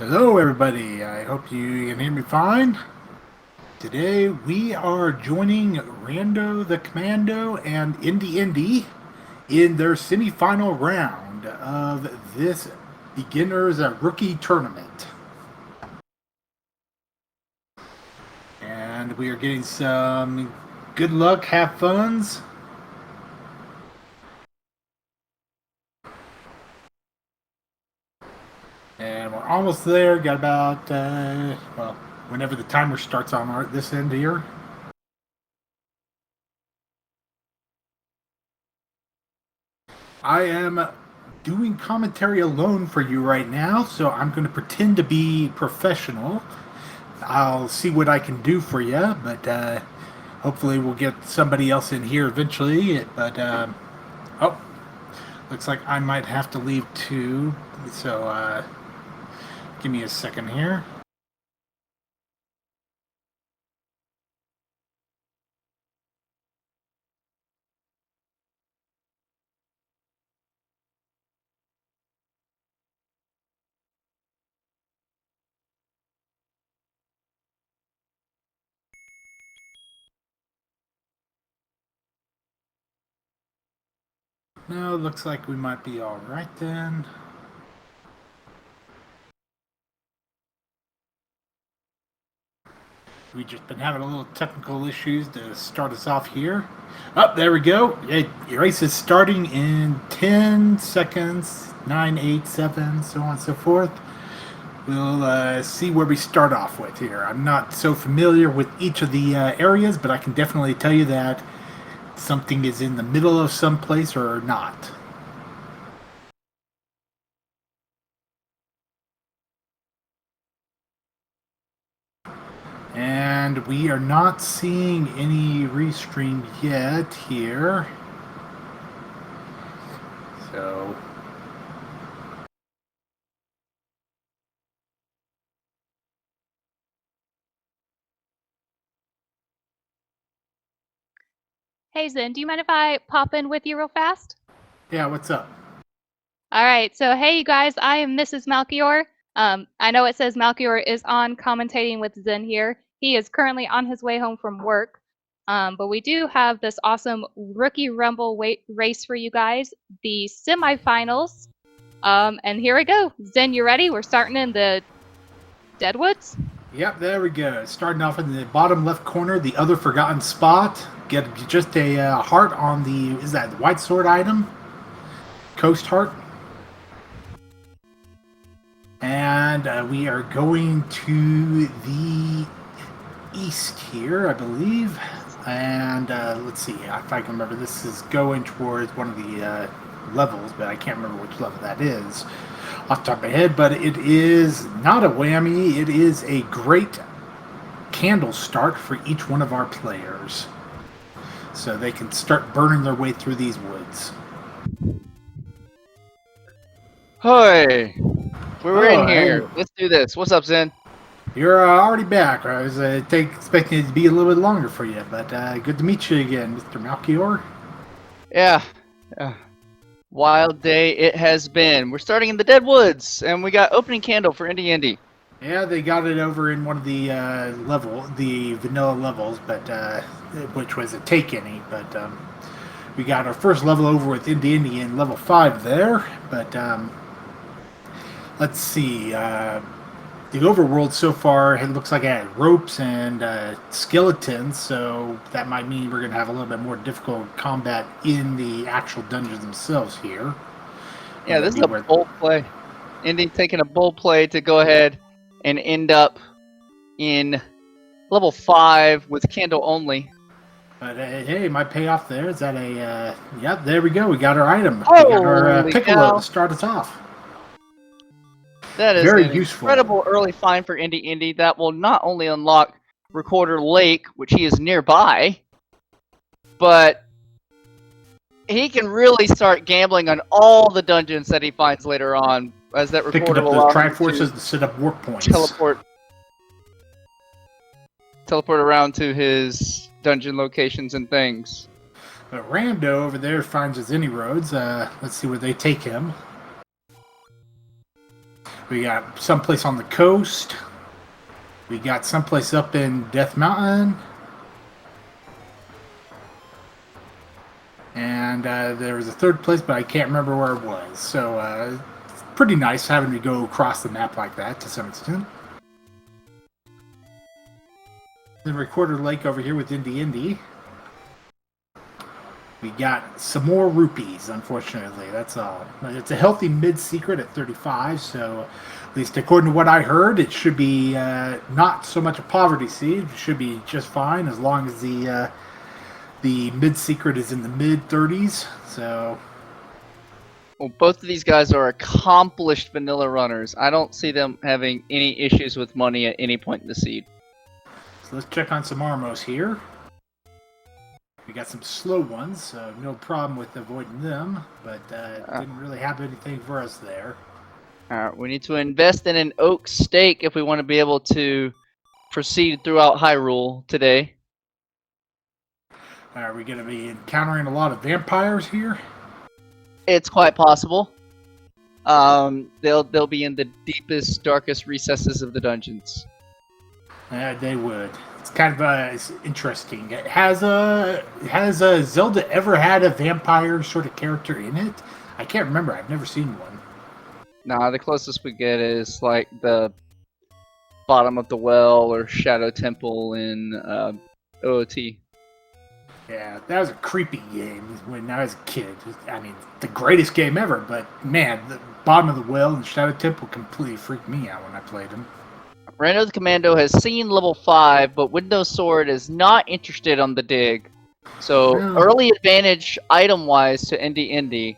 Hello, everybody. I hope you can hear me fine. Today we are joining RandothaCommando and Indy in their semifinal round of this beginners rookie tournament. And we are getting some good luck, have funs. And we're almost there. Got about, well, whenever the timer starts on this end here. I am doing commentary alone for you right now, so I'm going to pretend to be professional. I'll see what I can do for you, but hopefully we'll get somebody else in here eventually. But, oh, looks like I might have to leave too, so give me a second here. No, looks like we might be all right then. We've just been having a little technical issues to start us off here. Oh, there we go. Your race is starting in 10 seconds, 9, 8, 7, so on and so forth. We'll see where we start off with here. I'm not so familiar with each of the areas, but I can definitely tell you that something is in the middle of some place or not. And we are not seeing any restream yet here. So Hey Zen, do you mind if I pop in with you real fast? yeah, what's up? All right, so hey you guys, I am Mrs. Malchior. I know it says Malchior is on commentating with Zen here. He is currently on his way home from work. But we do have this awesome rookie rumble race for you guys, the semifinals. And here we go. Zen, you ready? We're starting in the Deadwoods. Yep, there we go. Starting off in the bottom left corner, the other forgotten spot. Get just a heart on the, is that the white sword item? Coast heart. And we are going to the east here, I believe. And let's see if I can remember. This is going towards one of the levels, but I can't remember which level that is off the top of my head. But it is not a whammy. It is a great candle start for each one of our players, so they can start burning their way through these woods. Hey, we're in here. Hey. Let's do this. What's up, Zen? You're already back. I was expecting it to be a little bit longer for you, but good to meet you again, Mr. Malchior. Yeah. Wild day it has been. We're starting in the Deadwoods, and we got opening candle for Indy. Yeah, they got it over in one of the the vanilla levels, but which was a take any. But we got our first level over with Indy in level 5 there. But let's see. The overworld so far, it looks like it had ropes and skeletons, so that might mean we're going to have a little bit more difficult combat in the actual dungeons themselves here. Yeah, this is a bold play. Indy taking a bold play to go ahead and end up in level 5 with candle only. But hey, my payoff there is that a yep, there we go. We got our item. We got our piccolo to start us off. That is very an useful. Incredible early find for Indy. That will not only unlock Recorder Lake, which he is nearby, but he can really start gambling on all the dungeons that he finds later on, as that Recorder will allow him to set up work points. Teleport around to his dungeon locations and things. But Rando over there finds his any roads. Let's see where they take him. We got someplace on the coast. We got someplace up in Death Mountain. And there was a third place, but I can't remember where it was. So, pretty nice having to go across the map like that to some extent. Then Recorder Lake over here with Indy. We got some more rupees, unfortunately. That's all. It's a healthy mid-secret at 35, so at least according to what I heard, it should be not so much a poverty seed. It should be just fine as long as the mid-secret is in the mid-30s. So, well, both of these guys are accomplished vanilla runners. I don't see them having any issues with money at any point in the seed. So let's check on some Armos here. We got some slow ones, so no problem with avoiding them, but didn't really have anything for us there. Alright, we need to invest in an oak stake if we want to be able to proceed throughout Hyrule today. Are we going to be encountering a lot of vampires here? It's quite possible. They'll be in the deepest, darkest recesses of the dungeons. They would. It's kind of it's interesting. Has Zelda ever had a vampire sort of character in it? I can't remember. I've never seen one. Nah, the closest we get is like the bottom of the well or Shadow Temple in OOT. Yeah, that was a creepy game when I was a kid. I mean, the greatest game ever, but man, the bottom of the well and Shadow Temple completely freaked me out when I played them. RandothaCommando has seen level 5, but Windows Sword is not interested on the dig. So, early advantage item-wise to Indy.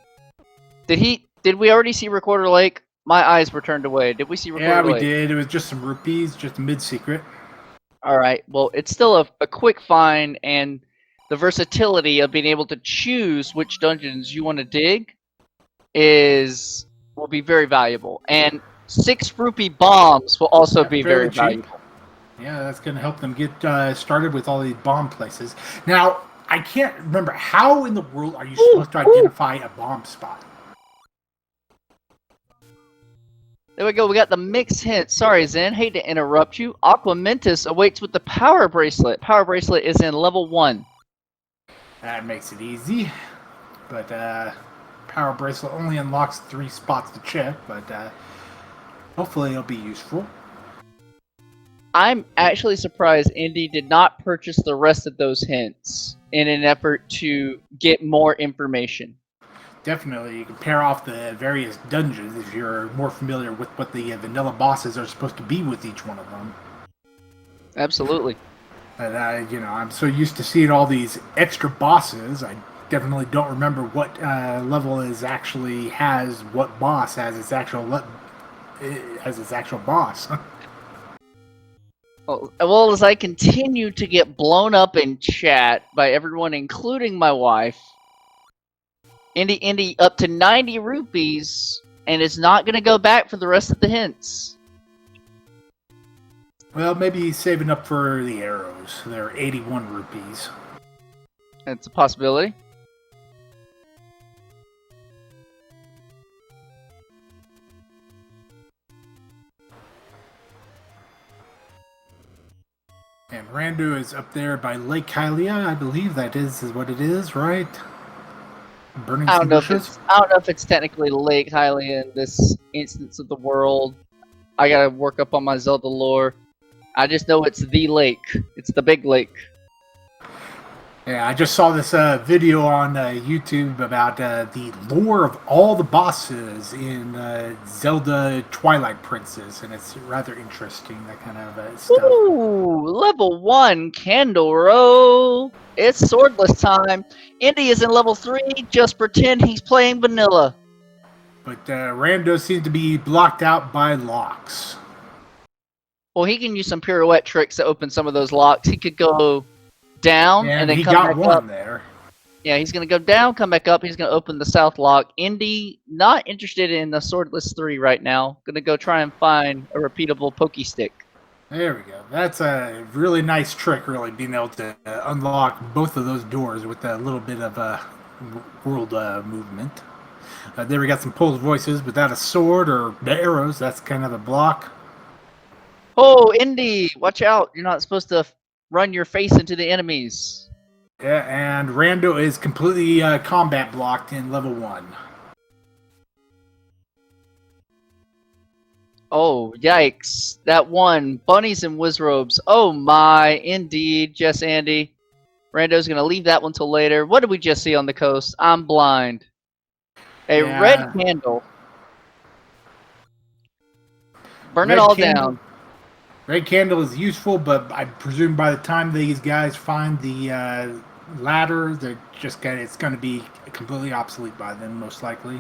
Did we already see Recorder Lake? My eyes were turned away. Did we see Recorder Lake? Yeah, we did. It was just some rupees, just a mid-secret. Alright, well, it's still a quick find, and the versatility of being able to choose which dungeons you want to dig will be very valuable. And 6 rupee bombs will also be very valuable. Yeah, that's going to help them get started with all these bomb places. Now, I can't remember, how in the world are you supposed to identify a bomb spot? There we go, we got the mixed hint. Sorry, Zen, hate to interrupt you. Aqua Mentis awaits with the Power Bracelet. Power Bracelet is in level 1. That makes it easy. But Power Bracelet only unlocks 3 spots to check, but hopefully it'll be useful. I'm actually surprised Indy did not purchase the rest of those hints in an effort to get more information. Definitely, you can pair off the various dungeons if you're more familiar with what the vanilla bosses are supposed to be with each one of them. Absolutely. But I'm so used to seeing all these extra bosses, I definitely don't remember what level has what boss as its actual boss. Well, as I continue to get blown up in chat by everyone, including my wife, Indy up to 90 rupees, and is not going to go back for the rest of the hints. Well, maybe he's saving up for the arrows. They're 81 rupees. That's a possibility. And Rando is up there by Lake Hylia, I believe that is what it is, right? Burning some bushes? I don't know if it's technically Lake Hylia in this instance of the world. I gotta work up on my Zelda lore. I just know it's the lake. It's the big lake. Yeah, I just saw this video on YouTube about the lore of all the bosses in Zelda Twilight Princess, and it's rather interesting, that kind of stuff. Ooh, level 1 Candle Row. It's swordless time. Indy is in level 3. Just pretend he's playing vanilla. But Rando seems to be blocked out by locks. Well, he can use some pirouette tricks to open some of those locks. He could go down and then come back up. There. Yeah, he's going to go down, come back up. He's going to open the south lock. Indy, not interested in the Swordless 3 right now. Going to go try and find a repeatable Pokey Stick. There we go. That's a really nice trick, really, being able to unlock both of those doors with a little bit of world movement. There we got some Polish voices without a sword or the arrows. That's kind of a block. Oh, Indy, watch out! You're not supposed to run your face into the enemies. Yeah, and Rando is completely combat blocked in level 1. Oh, yikes. That one. Bunnies and Wizrobes. Oh my, indeed. Yes, Andy. Rando's going to leave that one till later. What did we just see on the coast? I'm blind. A red candle. Burn it all down. Red candle is useful, but I presume by the time these guys find the ladder, it's going to be completely obsolete by then, most likely.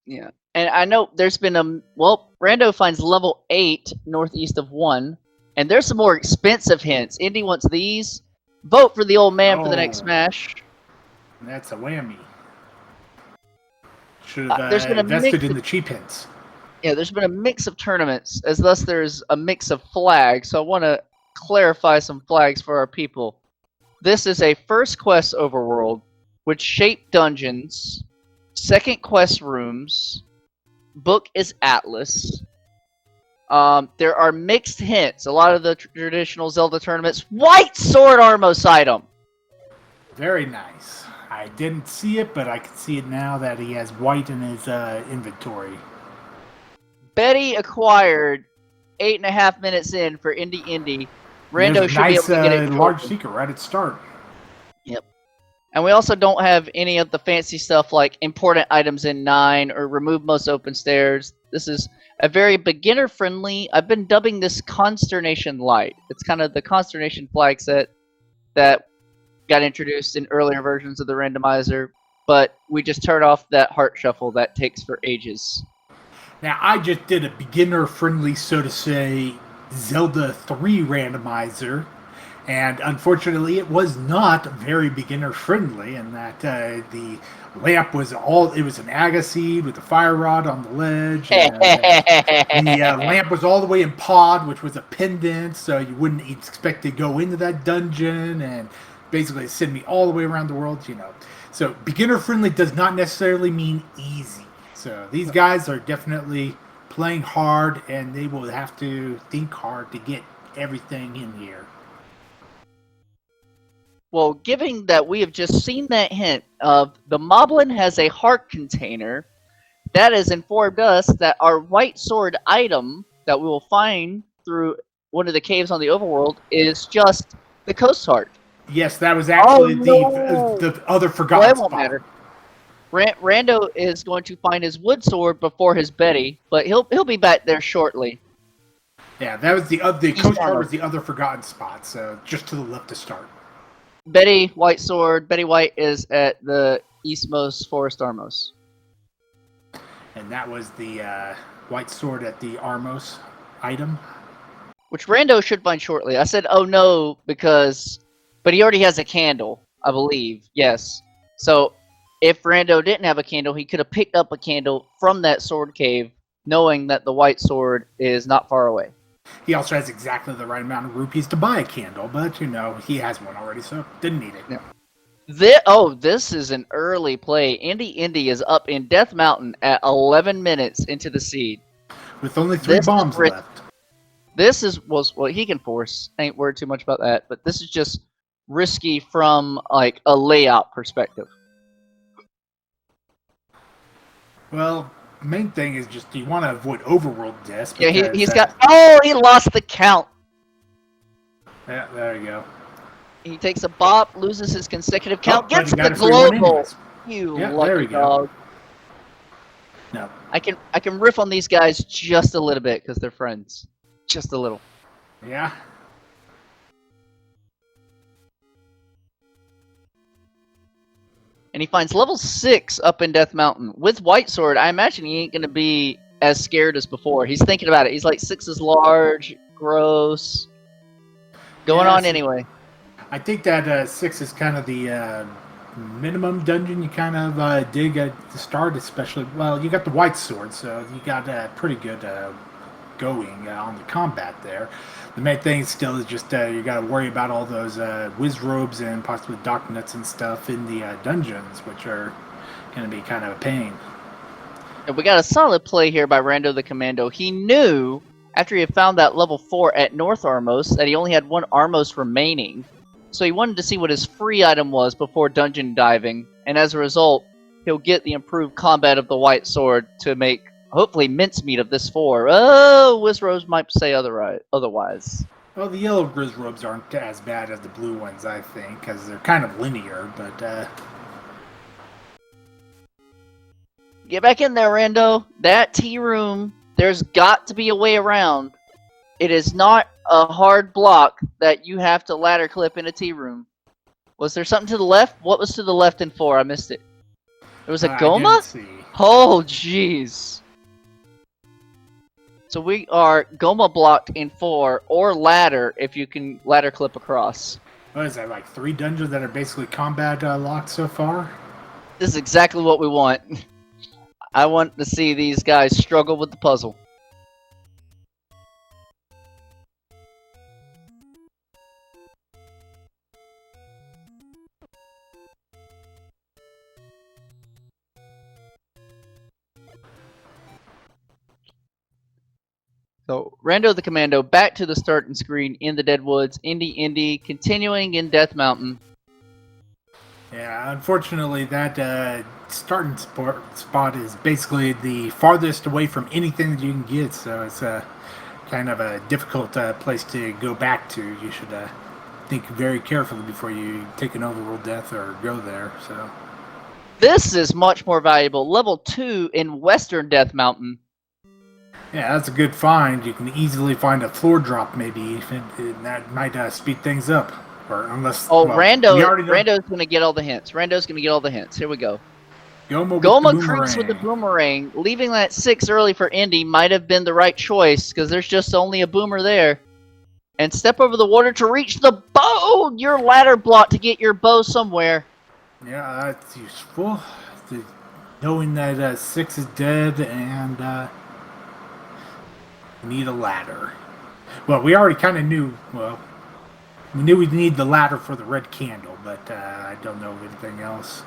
Yeah. And I know there's been Rando finds level 8 northeast of 1, and there's some more expensive hints. Indy wants these. Vote for the old man for the next smash. That's a whammy. Should have there's been invested in the cheap hints. Yeah, there's been a mix of tournaments, as thus there's a mix of flags, so I want to clarify some flags for our people. This is a first quest overworld with shaped dungeons, second quest rooms, book is Atlas. There are mixed hints. A lot of the traditional Zelda tournaments. White sword Armos item! Very nice. I didn't see it, but I can see it now that he has white in his inventory. Betty acquired 8.5 minutes in for Indy. Rando should be able to get it. Large secret right at start. Yep. And we also don't have any of the fancy stuff like important items in 9 or remove most open stairs. This is a very beginner-friendly. I've been dubbing this Consternation Light. It's kind of the Consternation flag set that got introduced in earlier versions of the randomizer, but we just turn off that heart shuffle that takes for ages. Now, I just did a beginner-friendly, so to say, Zelda 3 randomizer, and unfortunately it was not very beginner-friendly in that the lamp was it was an agaseed with a fire rod on the ledge, and the lamp was all the way in pod, which was a pendant, so you wouldn't expect to go into that dungeon, and basically send me all the way around the world, So beginner-friendly does not necessarily mean easy. So these guys are definitely playing hard, and they will have to think hard to get everything in here. Well, given that we have just seen that hint of the Moblin has a heart container, that has informed us that our white sword item that we will find through one of the caves on the overworld is just the coast heart. Yes, that was actually the other forgotten spot. Matter. Rando is going to find his wood sword before his Betty, but he'll be back there shortly. Yeah, that was the coast heart was the other forgotten spot, so just to the left to start. Betty, white sword. Betty White is at the eastmost Forest Armos. And that was the white sword at the Armos item. Which Rando should find shortly. I said, oh no, but he already has a candle, I believe. Yes. So if Rando didn't have a candle, he could have picked up a candle from that sword cave, knowing that the white sword is not far away. He also has exactly the right amount of rupees to buy a candle, but he has one already, so didn't need it. Yeah. This is an early play. Indy is up in Death Mountain at 11 minutes into the seed. With only 3 bombs left. This is, well, he can force. Ain't worried too much about that, but this is just risky from, like, a layout perspective. Well, the main thing is just you want to avoid overworld deaths. Yeah, he's got... Oh, he lost the count! Yeah, there you go. He takes a bop, loses his consecutive count, gets the global! You lucky dog. No. I can riff on these guys just a little bit, because they're friends. Just a little. Yeah. And he finds level 6 up in Death Mountain. With White Sword, I imagine he ain't going to be as scared as before. He's thinking about it. He's like, 6 is large, gross. Going on anyway. I think that 6 is kind of the minimum dungeon you kind of dig at the start, especially. Well, you got the White Sword, so you got pretty good going on the combat there. The main thing still is just you got to worry about all those Wizrobes and possibly Dock Nuts and stuff in the dungeons, which are going to be kind of a pain. And we got a solid play here by RandothaCommando. He knew, after he had found that level 4 at North Armos, that he only had one Armos remaining. So he wanted to see what his free item was before dungeon diving, and as a result, he'll get the improved combat of the White Sword to make, hopefully, mincemeat of this 4. Oh, Wizrose might say otherwise. Well, the yellow Grizzrobes aren't as bad as the blue ones, I think, because they're kind of linear, but... Get back in there, Rando. That tea room, there's got to be a way around. It is not a hard block that you have to ladder clip in a tea room. Was there something to the left? What was to the left in 4? I missed it. There was a Goma? I didn't see. Oh, jeez. So we are Goma blocked in 4, or ladder if you can ladder clip across. What is that, like 3 dungeons that are basically combat locked so far? This is exactly what we want. I want to see these guys struggle with the puzzle. So, RandothaCommando back to the starting screen in the Deadwoods. Indy, continuing in Death Mountain. Yeah, unfortunately, that starting spot is basically the farthest away from anything that you can get, so it's kind of a difficult place to go back to. You should think very carefully before you take an overworld death or go there. So This is much more valuable. Level 2 in Western Death Mountain. yeah, that's a good find. You can easily find a floor drop, maybe, and that might speed things up. Or unless Rando's gonna get all the hints. Rando's gonna get all the hints. Here we go. Goma creeps with the boomerang. Leaving that 6 early for Indy might have been the right choice, because there's just only a boomer there. And step over the water to reach the bow! Your ladder block to get your bow somewhere. Yeah, that's useful. Knowing that 6 is dead and need a ladder. Well, we already kind of knew, we knew we'd need the ladder for the red candle, but I don't know anything else.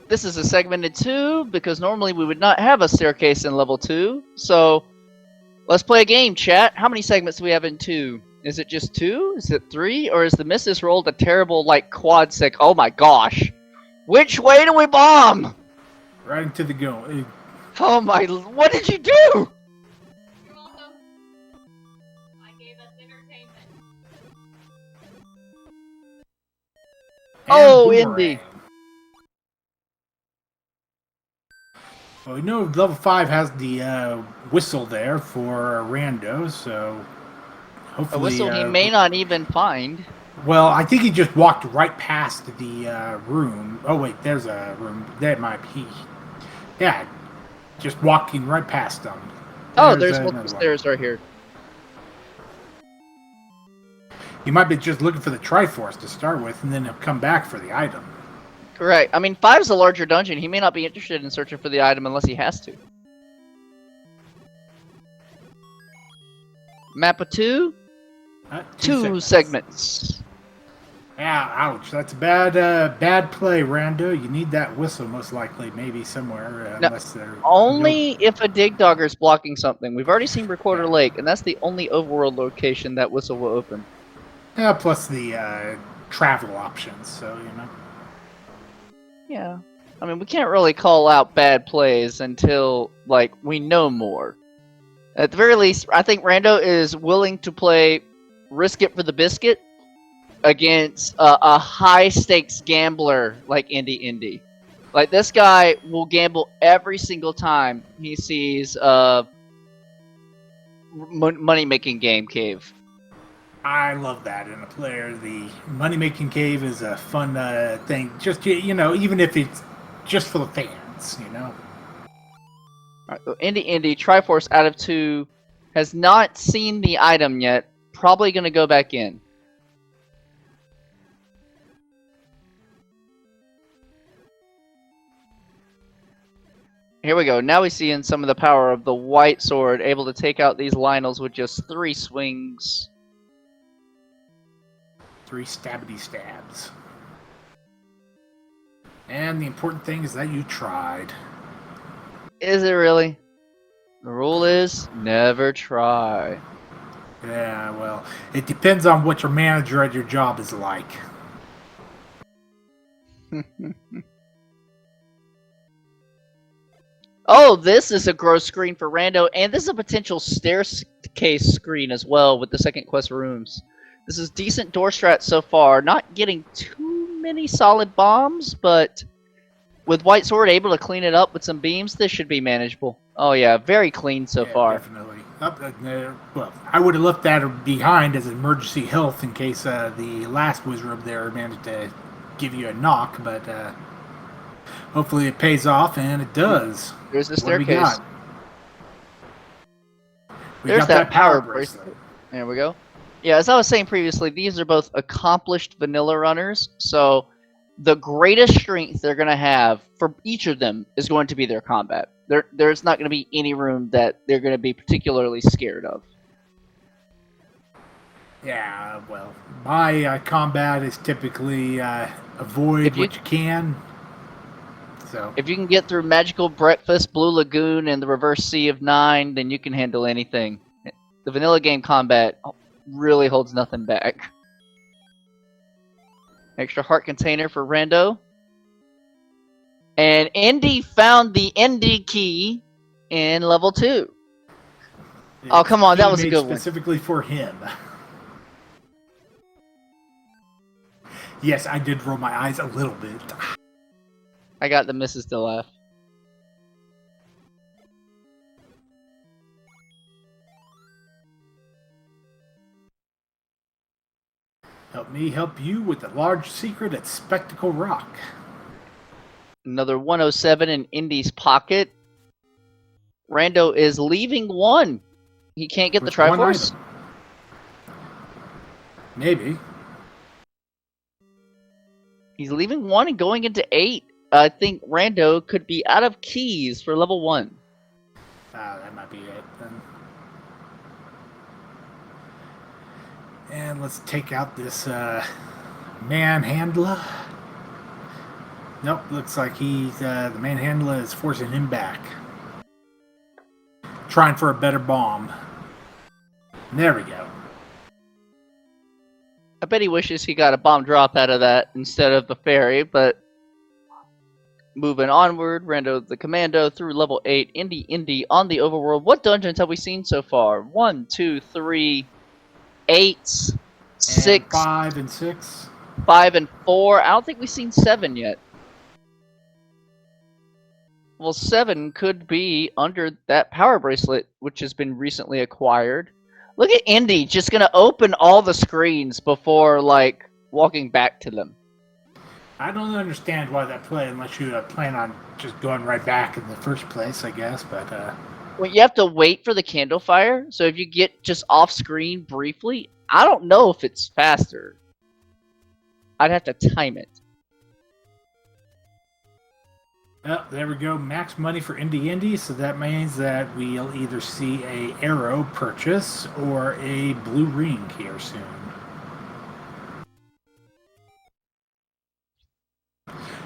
This is a segmented 2, because normally we would not have a staircase in level 2. So, let's play a game, chat. How many segments do we have in 2? Is it just 2? Is it 3? Or is the missus rolled a terrible, like, quad sec? Oh my gosh. Which way do we bomb? Right into the go. Oh my, what did you do? You're welcome. I gave us entertainment. Oh, Indy. Well, we know level 5 has the whistle there for Rando, so hopefully... A whistle he may not even find. Well, I think he just walked right past the room. Oh, wait, there's a room. That might be... Yeah, just walking right past them. There's multiple stairs right here. You might be just looking for the Triforce to start with, and then he'll come back for the item. Correct. I mean, 5's a larger dungeon. He may not be interested in searching for the item unless he has to. Map of 2? 2 segments. Yeah, ouch. That's a bad play, Rando. You need that whistle, most likely, maybe somewhere, unless they're... Only if a dig dogger is blocking something. We've already seen Recorder Lake, and that's the only overworld location that whistle will open. Yeah, plus the travel options, so, you know. Yeah. I mean, we can't really call out bad plays until, like, we know more. At the very least, I think Rando is willing to play risk it for the biscuit against a high-stakes gambler like Indy. Like, this guy will gamble every single time he sees a money-making game cave. I love that in a player. The money-making cave is a fun thing. Just, you know, even if it's just for the fans, you know. Alright, so Indy, Triforce out of 2, has not seen the item yet. Probably going to go back in. Here we go. Now we see in some of the power of the White Sword, able to take out these Lionels with just 3 swings. 3 stabbity stabs. And the important thing is that you tried. Is it really? The rule is never try. Yeah, well, it depends on what your manager at your job is like. Oh, this is a growth screen for Rando, and this is a potential staircase screen as well with the second quest rooms. This is decent door strat so far. Not getting too many solid bombs, but with White Sword able to clean it up with some beams, this should be manageable. Oh yeah, very clean so Yeah, far. definitely. Well, I would have left that behind as emergency health in case the last wizard there managed to give you a knock, but hopefully it pays off, and it does. There's the What do we staircase. got? We There's got that power bracelet. bracelet. There we go. Yeah, as I was saying previously, these are both accomplished vanilla runners, so the greatest strength they're going to have for each of them is going to be their combat. There's not going to be any room that they're going to be particularly scared of. Yeah, well, my combat is typically avoid what you can. So if you can get through Magical Breakfast, Blue Lagoon, and the Reverse Sea of 9, then you can handle anything. The vanilla game combat really holds nothing back. Extra heart container for Rando. And Indy found the Indy key in level 2. Oh, come on, that was a good one. Specifically for him. Yes, I did roll my eyes a little bit. I got the misses to laugh. Help me help you with the large secret at Spectacle Rock. Another 107 in Indy's pocket. Rando is leaving 1. He can't get With the Triforce? Maybe. He's leaving 1 and going into 8. I think Rando could be out of keys for level 1. That might be it then. And let's take out this manhandler. Nope, looks like he's the manhandler is forcing him back. Trying for a better bomb. There we go. I bet he wishes he got a bomb drop out of that instead of the fairy, but moving onward, Rando the Commando through level 8, Indy on the overworld. What dungeons have we seen so far? 1, 2, 3, 8, 6, And 5 and 6. 5 and 4. I don't think we've seen 7 yet. Well, 7 could be under that power bracelet, which has been recently acquired. Look at Indy just gonna open all the screens before, like, walking back to them. I don't understand why that play unless you plan on just going right back in the first place, I guess, but Well, you have to wait for the candle fire, so if you get just off screen briefly, I don't know if it's faster. I'd have to time it. oh, there we go. Max money for Indy, so that means that we'll either see a arrow purchase or a blue ring here soon.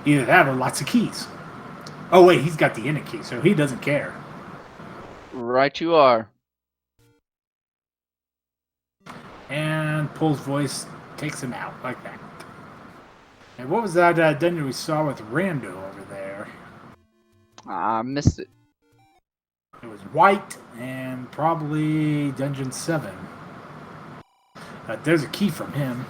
Either that or lots of keys. Oh wait, he's got the inner key, so he doesn't care. Right you are. And Pole's voice takes him out like that. And what was that dungeon we saw with Rando over there? I missed it. It was white and probably Dungeon 7. There's a key from him.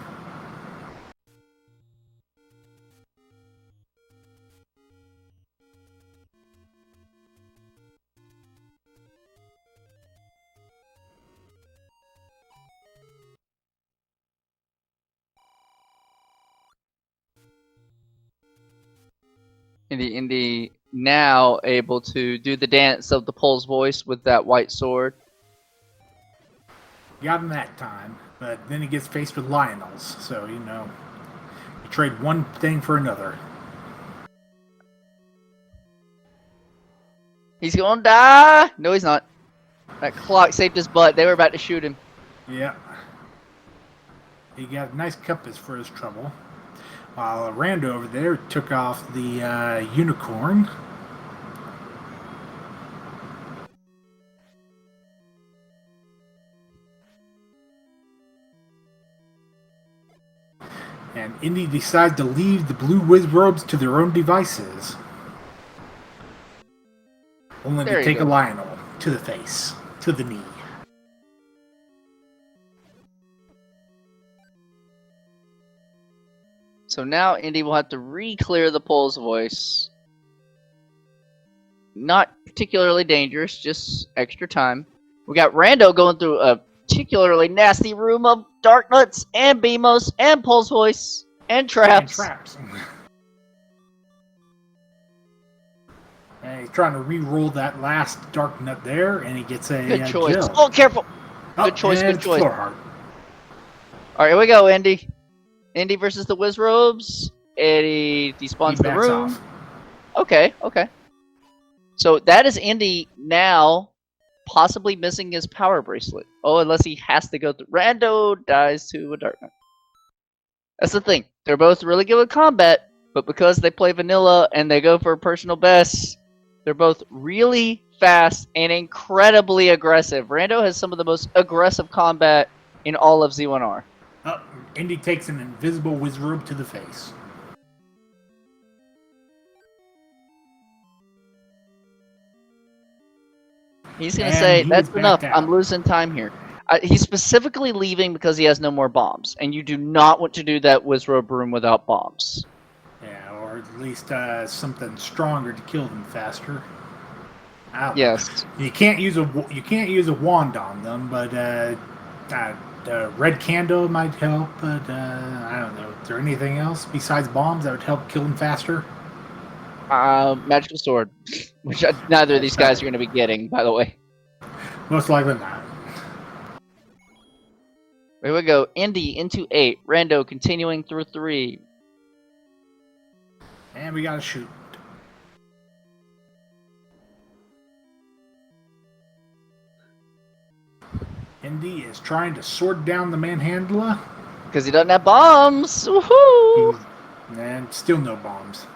Indy now able to do the dance of the Pole's voice with that white sword. Got him that time, but then he gets faced with Lionels, so you know, you trade one thing for another. He's gonna die! No, he's not. That clock saved his butt. They were about to shoot him. Yeah. He got a nice compass for his trouble. While Rando over there took off the unicorn. And Indy decides to leave the blue whiz robes to their own devices. Only There to you take go. a Lionel to the face, to the knee. So now Indy will have to re-clear the pole's voice. Not particularly dangerous, just extra time. We got Rando going through a particularly nasty room of Dark Nuts and Beamos and Pole's voice and traps. And traps. And he's trying to re-roll that last dark nut there, and he gets a Good choice. gel. Oh, careful! Oh, Good choice, and good it's choice. Floor heart. Alright, here we go, Indy. Indy versus the Wiz Robes. Eddie despawns He the backs room. off. Okay, okay. So that is Indy now possibly missing his power bracelet. Oh, unless he has to go through. Rando dies to a Dark Knight. That's the thing. They're both really good with combat, but because they play vanilla and they go for personal bests, they're both really fast and incredibly aggressive. Rando has some of the most aggressive combat in all of Z1R. Oh, Indy takes an invisible whiz robe to the face. He's going to And say, he that's was enough. backed out. I'm losing time here. He's specifically leaving because he has no more bombs. And you do not want to do that Wizrobe room without bombs. Yeah, or at least something stronger to kill them faster. I don't know. Yes. You can't use a wand on them, but red candle might help. But I don't know. Is there anything else besides bombs that would help kill them faster? Magical sword. Which neither of these guys are going to be getting, by the way. Most likely not. Here we go. Indy into 8. Rando continuing through 3. And we gotta shoot. Indy is trying to sword down the manhandler. Because he doesn't have bombs! Woohoo! And still no bombs.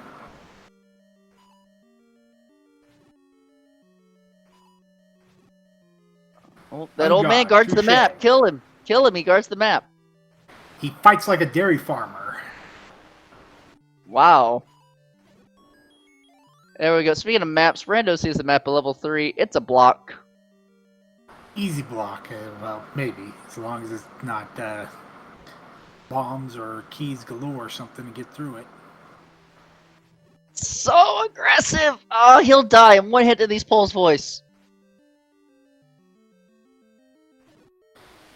Oh, that old man guards the map. Kill him. Kill him. He guards the map. He fights like a dairy farmer. Wow. There we go. Speaking of maps, Rando sees the map at level 3. It's a block. Easy block. Well, maybe. As long as it's not bombs or keys galore or something to get through it. So aggressive! Oh, he'll die in one hit to these Pole's voice.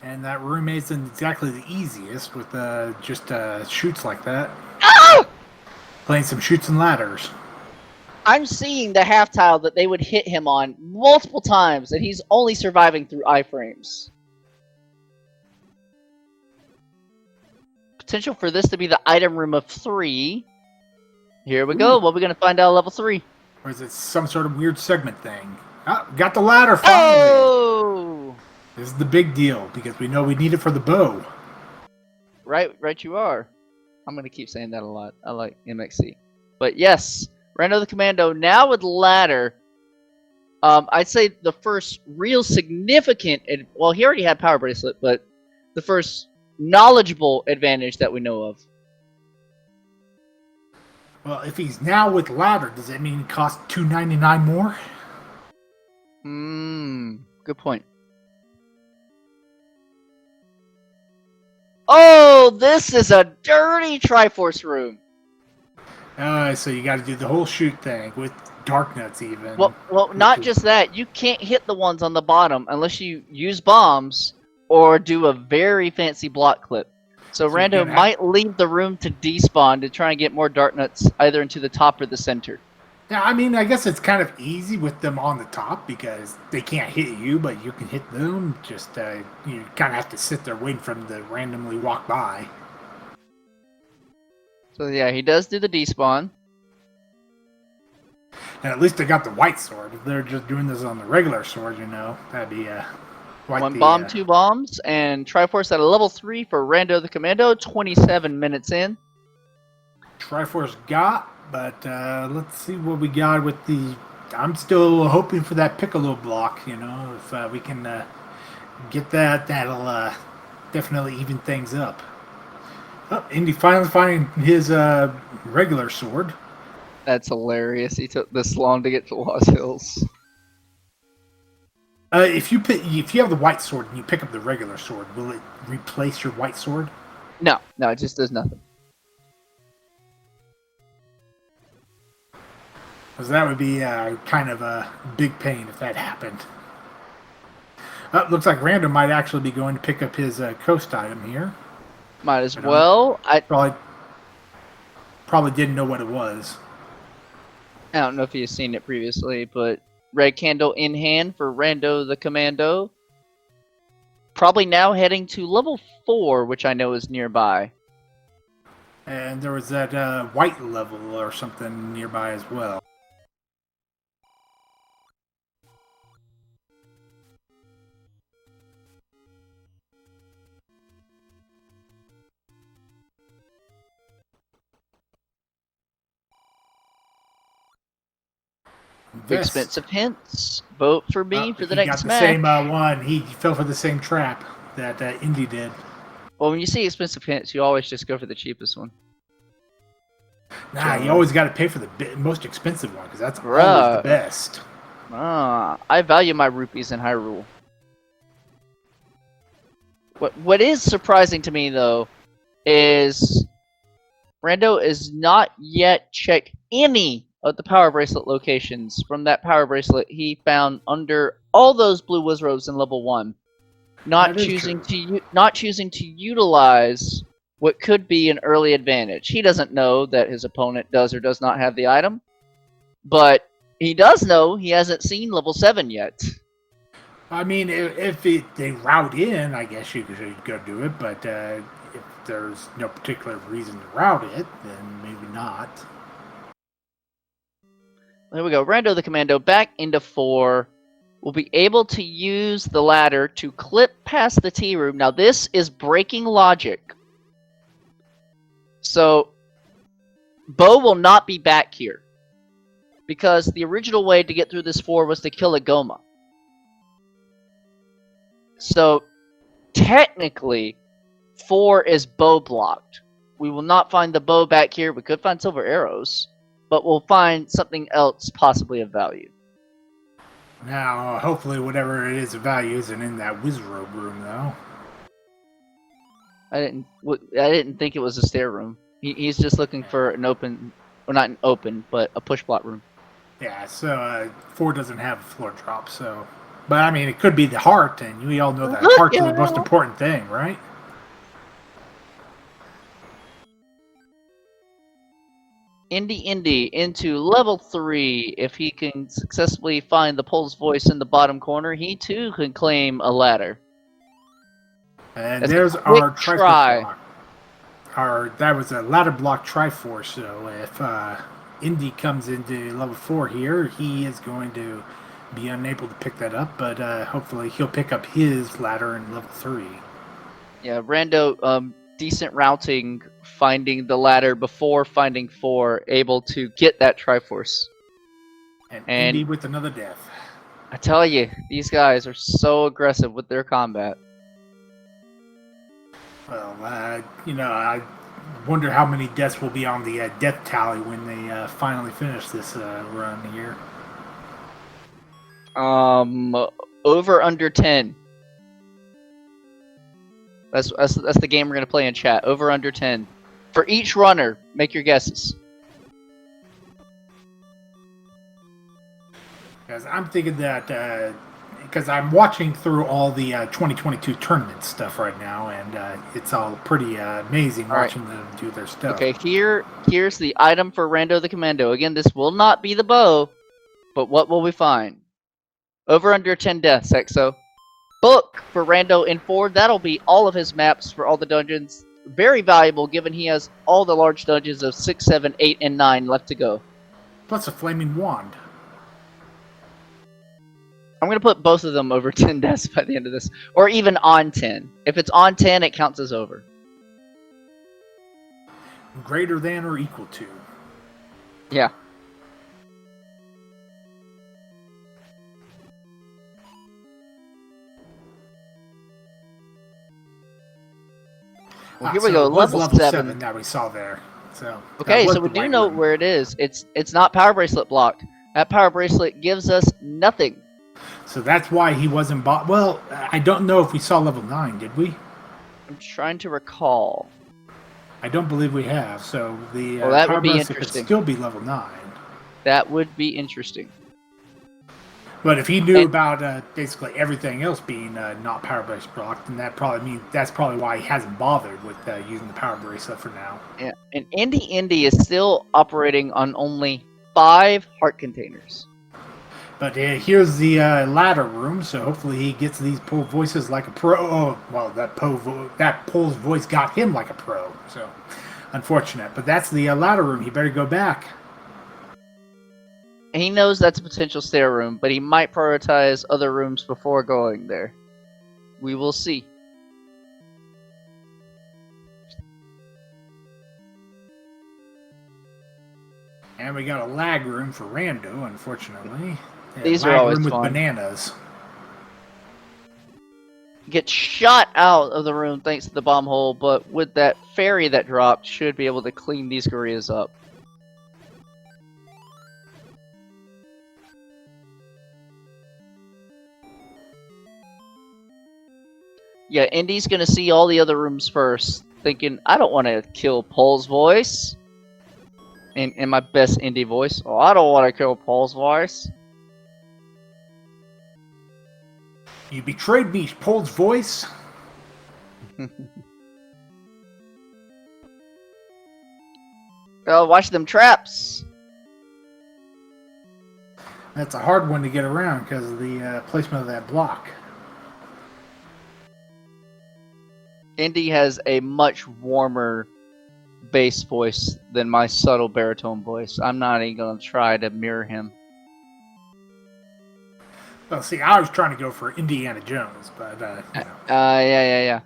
And that room isn't exactly the easiest with just shoots like that. Ah! Playing some shoots and ladders. I'm seeing the half tile that they would hit him on multiple times, and he's only surviving through iframes. Potential for this to be the item room of 3. Here we go. What are we going to find out at level 3? Or is it some sort of weird segment thing? Ah, got the ladder finally! Oh! This is the big deal, because we know we need it for the bow. Right you are. I'm going to keep saying that a lot. I like MXC. But yes, RandothaCommando now with ladder. I'd say the first real significant, well, he already had power bracelet, but the first knowledgeable advantage that we know of. Well, if he's now with ladder, does that mean it costs $2.99 more? Good point. Oh, this is a dirty Triforce room. So you got to do the whole shoot thing with dark nuts even. Well, not just that. You can't hit the ones on the bottom unless you use bombs or do a very fancy block clip. So Rando might leave the room to despawn to try and get more dart nuts either into the top or the center. Yeah, I mean, I guess it's kind of easy with them on the top because they can't hit you, but you can hit them. Just you kind of have to sit there waiting for them to randomly walk by. So yeah, he does do the despawn. And at least they got the white sword. If they're just doing this on the regular sword, that'd be One bomb, 2 bombs, and Triforce at a level 3 for RandothaCommando, 27 minutes in. Triforce got, but let's see what we got with the... I'm still hoping for that Piccolo block, you know. If we can get that, that'll definitely even things up. Oh, Indy finally finding his regular sword. That's hilarious. He took this long to get to Lost Hills. If you have the white sword and you pick up the regular sword, will it replace your white sword? No, it just does nothing. Because that would be kind of a big pain if that happened. Looks like Random might actually be going to pick up his coast item here. Might as well. I probably didn't know what it was. I don't know if you've seen it previously, but red candle in hand for RandothaCommando. Probably now heading to level 4, which I know is nearby. And there was that white level or something nearby as well. Expensive hints. Vote for me for the next match. He got the same one. He fell for the same trap that Indy did. Well, when you see expensive hints, you always just go for the cheapest one. Nah, you always got to pay for the most expensive one because that's always the best. I value my rupees in Hyrule. What is surprising to me though is Rando is not yet checked any of the power bracelet locations from that power bracelet he found under all those blue Wizrobes in level 1. Not choosing to utilize what could be an early advantage. He doesn't know that his opponent does or does not have the item, but he does know he hasn't seen level 7 yet. I mean, if they route in, I guess you could go do it, but if there's no particular reason to route it, then maybe not. There we go. RandothaCommando back into 4. We'll be able to use the ladder to clip past the tea room. Now this is breaking logic. So, Bo will not be back here. Because the original way to get through this 4 was to kill a Goma. So, technically, 4 is bow blocked. We will not find the bow back here. We could find silver arrows. But we'll find something else possibly of value. Now, hopefully whatever it is of value isn't in that Wizrobe room, though. I didn't think it was a stair room. He's just looking for an open, or not an open, but a push block room. Yeah, so 4 doesn't have a floor drop, so... But, I mean, it could be the heart, and we all know that heart's the most important thing, right? Indy into level 3. If he can successfully find the Pole's voice in the bottom corner, he too can claim a ladder. And there's our Triforce block. That was a ladder block Triforce, so if Indy comes into level 4 here, he is going to be unable to pick that up, but hopefully he'll pick up his ladder in level 3. Yeah, Rando, decent routing, finding the ladder before finding 4, able to get that Triforce. And Indy with another death. I tell you, these guys are so aggressive with their combat. Well, I wonder how many deaths will be on the death tally when they finally finish this run here. Over under 10. That's the game we're gonna play in chat. Over under 10. For each runner, make your guesses. Because I'm thinking that because I'm watching through all the 2022 tournament stuff right now, and it's all pretty amazing watching them do their stuff. Okay, here's the item for RandothaCommando. Again, this will not be the bow, but what will we find? Over under 10 deaths, Exo. Book for Rando in 4. That'll be all of his maps for all the dungeons. Very valuable, given he has all the large dungeons of 6, 7, 8, and 9 left to go. Plus a flaming wand. I'm going to put both of them over 10 deaths by the end of this. Or even on 10. If it's on 10, it counts as over. Greater than or equal to. Yeah. Well, here we So go. it was Level 7. 7 that we saw there. So Okay, that was so we the do white know room. where it is. It's not power bracelet blocked. That power bracelet gives us nothing. So that's why he wasn't bought. Well, I don't know if we saw level 9, did we? I'm trying to recall. I don't believe we have. So the Well, that power would be bracelet could interesting. still be level 9. That would be interesting. But if he knew And- about basically everything else being not power bracelet blocked, then that probably means that's probably why he hasn't bothered with using the power bracelet for now. Yeah, and Indy is still operating on only 5 heart containers. But here's the ladder room, so hopefully he gets these pull voices like a pro. Oh, well, that Pole's voice got him like a pro, so unfortunate. But that's the ladder room. He better go back. He knows that's a potential stair room, but he might prioritize other rooms before going there. We will see. And we got a lag room for Rando, unfortunately. Yeah, These are lag always room with fun. bananas. Get shot out of the room thanks to the bomb hole, but with that fairy that dropped, should be able to clean these gorillas up. Yeah, Indy's gonna see all the other rooms first, thinking, I don't want to kill Pole's voice. In my best Indy voice. Oh, I don't want to kill Pole's voice. You betrayed me, Pole's voice. Oh, watch them traps. That's a hard one to get around because of the placement of that block. Indy has a much warmer bass voice than my subtle baritone voice. I'm not even gonna try to mirror him. Well, see, I was trying to go for Indiana Jones, but you know. Yeah.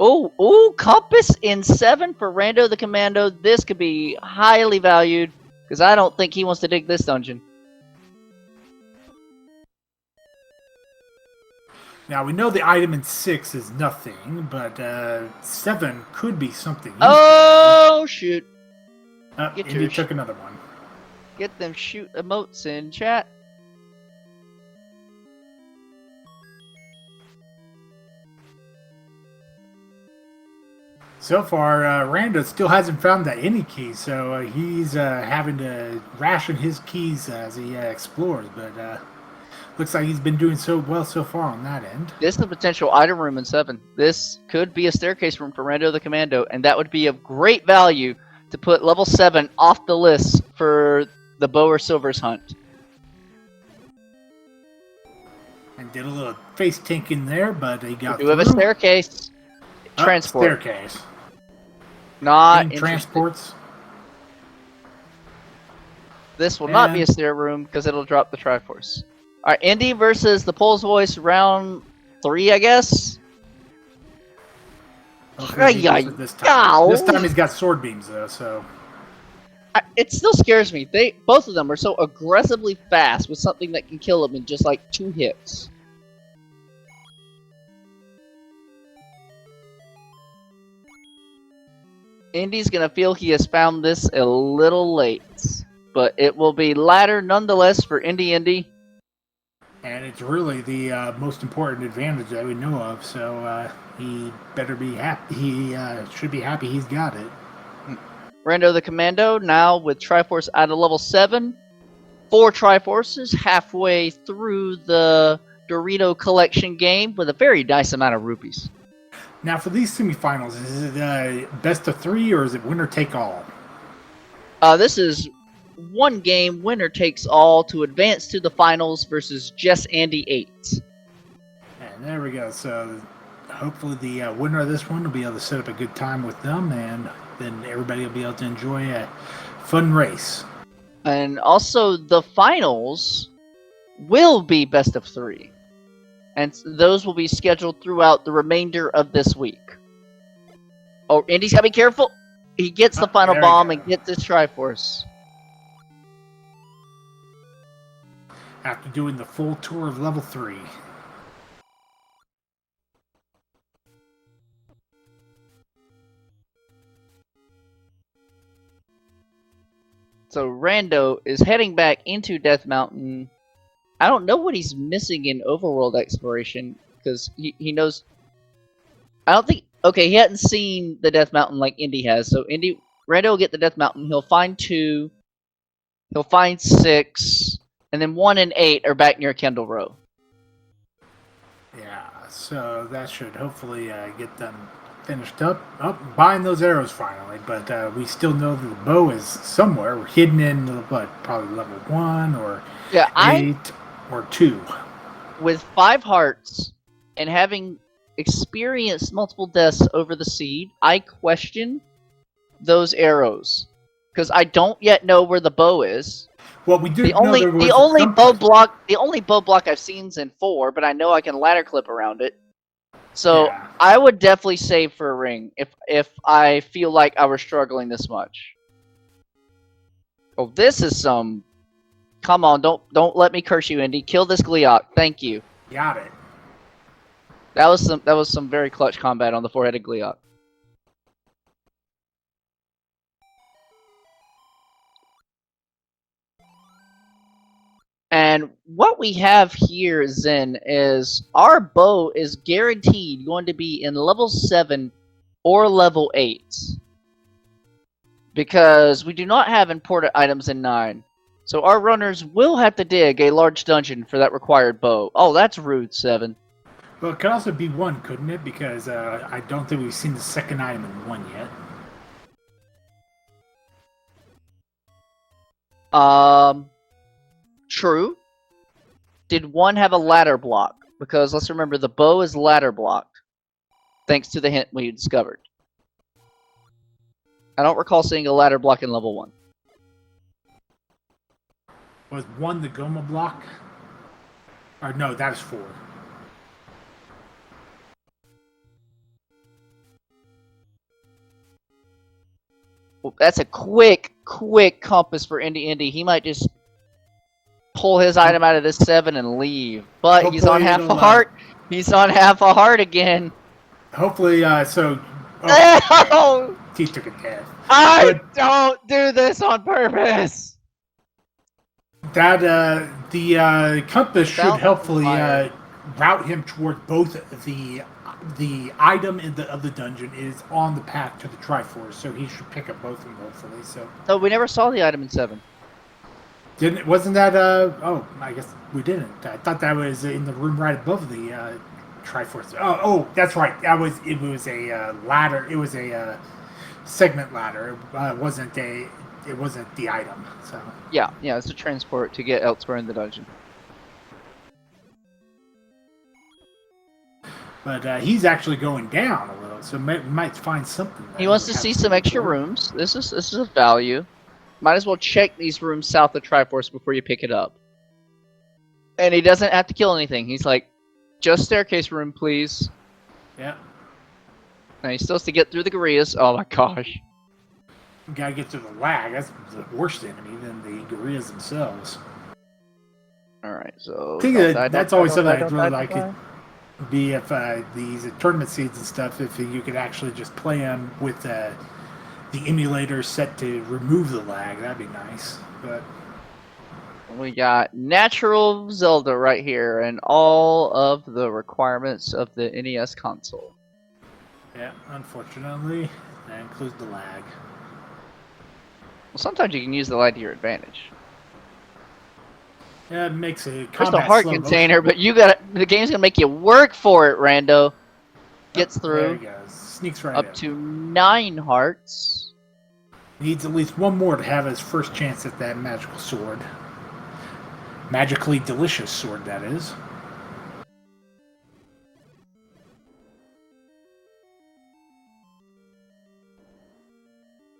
Oh, compass in 7 for Rando the Commando. This could be highly valued because I don't think he wants to dig this dungeon. Now we know the item in 6 is nothing, but 7 could be something. Oh shoot! Get Indy your took another one. Get them shoot emotes in chat. So far, Rando still hasn't found that any key, so he's having to ration his keys as he explores. But looks like he's been doing so well so far on that end. This is a potential item room in 7. This could be a staircase room for Rando the Commando, and that would be of great value to put level 7 off the list for the Bow or Silver's hunt. And did a little face tink in there, but he got We do have a through. staircase. Transport. Staircase. Not Any interested. transports. This will not be a stair room because it'll drop the Triforce. Alright, Indy versus the Pole's Voice, round 3, I guess. Hopefully he does it this time. This golly. time he's got sword beams though, so It still scares me. Both of them are so aggressively fast with something that can kill them in just like 2 hits. Indy's gonna feel he has found this a little late, but it will be ladder nonetheless for Indy. and it's really the most important advantage that we know of. So he better be happy. He should be happy he's got it. Rando the Commando now with Triforce at a level 7. 4 Triforces halfway through the Dorito collection game with a very nice amount of rupees. Now for these semifinals, is it best of 3 or is it winner take all? This is one game, winner takes all, to advance to the finals versus Just Andy 8. And there we go. So hopefully the winner of this one will be able to set up a good time with them, and then everybody will be able to enjoy a fun race. And also, the finals will be best of 3. And those will be scheduled throughout the remainder of this week. Oh, Indy's gotta be careful. He gets the final there we bomb go. and gets his Triforce. After doing the full tour of level 3. So Rando is heading back into Death Mountain. I don't know what he's missing in overworld exploration, because he knows... I don't think... Okay, he hadn't seen the Death Mountain like Indy has, so Rando will get the Death Mountain, he'll find 2, he'll find 6, and then 1 and 8 are back near Kendall Row. Yeah, so that should hopefully get them finished up. Buying those arrows finally, but we still know that the bow is somewhere hidden in probably level 1 or Yeah, 8 or 2. With 5 hearts and having experienced multiple deaths over the seed, I question those arrows because I don't yet know where the bow is. Well, we do The know only there was the only bow someplace. block I've seen is in 4, but I know I can ladder clip around it. So Yeah. I would definitely save for a ring if I feel like I was struggling this much. Oh, this is some. Come on, don't let me curse you, Indy. Kill this Gleeok. Thank you. Got it. That was some very clutch combat on the 4-headed Gleeok. And what we have here, Zen, is our bow is guaranteed going to be in level 7 or level 8. Because we do not have important items in 9. So our runners will have to dig a large dungeon for that required bow. Oh, that's rude, 7. Well, it could also be 1, couldn't it? Because I don't think we've seen the second item in 1 yet. True. Did 1 have a ladder block? Because let's remember, the bow is ladder blocked. Thanks to the hint we discovered. I don't recall seeing a ladder block in level 1. Was 1 the Goma block? Or no, that is 4. Well, that's a quick compass for Indy. He might just pull his item out of this 7 and leave. But he's on Hopefully half a it'll, heart. He's on half a heart again. Hopefully, Oh! He took a death. I don't do this on purpose. That the compass should Bounce helpfully fire. route him toward both the item of the dungeon is on the path to the Triforce, so he should pick up both of them hopefully. So No, we never saw the item in 7. wasn't that oh, I guess we didn't. I thought that was in the room right above the Triforce. Oh, that's right. It was a ladder. It was a segment ladder. It wasn't the item. So Yeah, it's a transport to get elsewhere in the dungeon. but he's actually going down a little, so we might find something. He wants to see some extra rooms. This is a value. Might as well check these rooms south of Triforce before you pick it up. And he doesn't have to kill anything. He's like, just staircase room, please. Yeah. And he still has to get through the gorillas. Oh my gosh. You gotta get to the lag. That's the worst enemy than the gorillas themselves. Alright, so... I think that's always something I'd really like it be if these tournament seeds and stuff, if you could actually just play them with the emulator set to remove the lag, that'd be nice. But we got natural Zelda right here and all of the requirements of the NES console. yeah, unfortunately, that includes the lag. Well, sometimes you can use the lag to your advantage. Yeah, it makes a There's combat a heart slow container, motion. but the game's gonna make you work for it, Rando. Gets There he through. goes. Sneaks right Up in. to 9 hearts. Needs at least one more to have his first chance at that magical sword. Magically delicious sword, that is.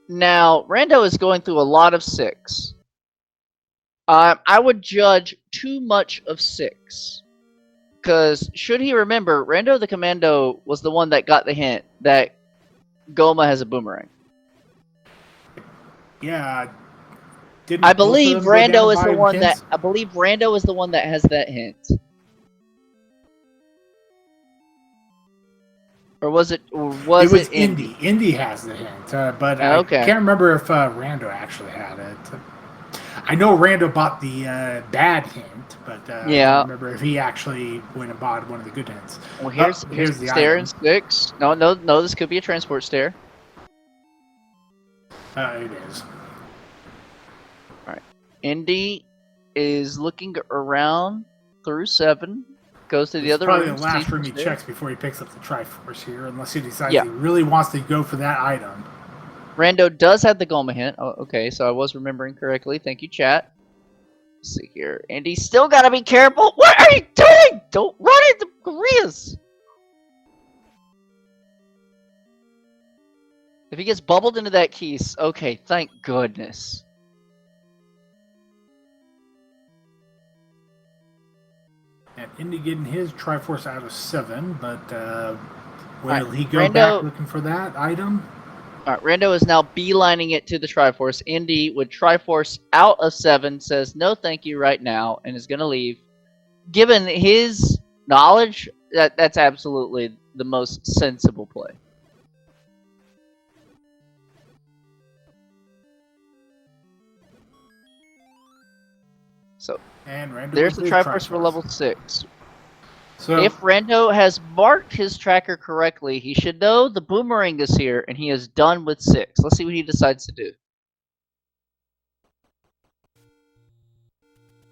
Now, Rando is going through a lot of 6. I would judge too much of 6. Because, should he remember, RandothaCommando was the one that got the hint that Goma has a boomerang. Yeah. Didn't I both of believe them go down Rando to is the buy one that hints? has that hint. Or was it? Or was It was Indy? Indy. Indy has the hint, but I Okay. can't remember if Rando actually had it. I know Rando bought the bad hint, but I Yeah. don't remember if he actually went and bought one of the good hints. Well, here's the stair item. and 6. No. This could be a transport stair. It is. All right. Indy is looking around through 7. Goes to the It's other probably room. the last sees room he stairs. checks before he picks up the Triforce here, unless he decides Yeah. he really wants to go for that item. Rando does have the Goma hint. Oh, okay, so I was remembering correctly. Thank you, chat. Let's see here. Andy's still gotta be careful. What are you doing? Don't run into Koreas. If he gets bubbled into that keys, okay, thank goodness. And Indy getting his Triforce out of 7, but will Right, he go Rando- back looking for that item? Alright, Rando is now beelining it to the Triforce. Indy, with Triforce out of 7, says no thank you right now and is going to leave. Given his knowledge, that's absolutely the most sensible play. So, And Rando there's the with Triforce for level 6. So If Rando has marked his tracker correctly, he should know the boomerang is here and he is done with 6. Let's see what he decides to do.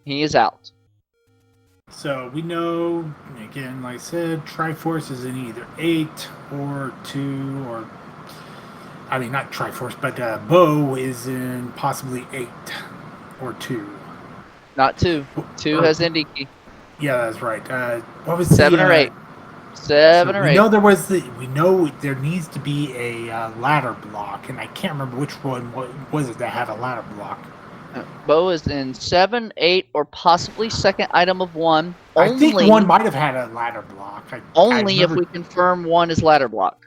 He is out. So we know, again, like I said, Triforce is in either 8 or 2, or I mean not Triforce, but Bo is in possibly 8 or 2. Not 2. 2 has Indiki. Yeah, that's right. What was 7 or 8. 7 or 8. We know there was we know there needs to be a ladder block, and I can't remember which one was it that had a ladder block. Bo is in 7, 8, or possibly second item of 1. I think one might have had a ladder block. Only if we confirm 1 is ladder block.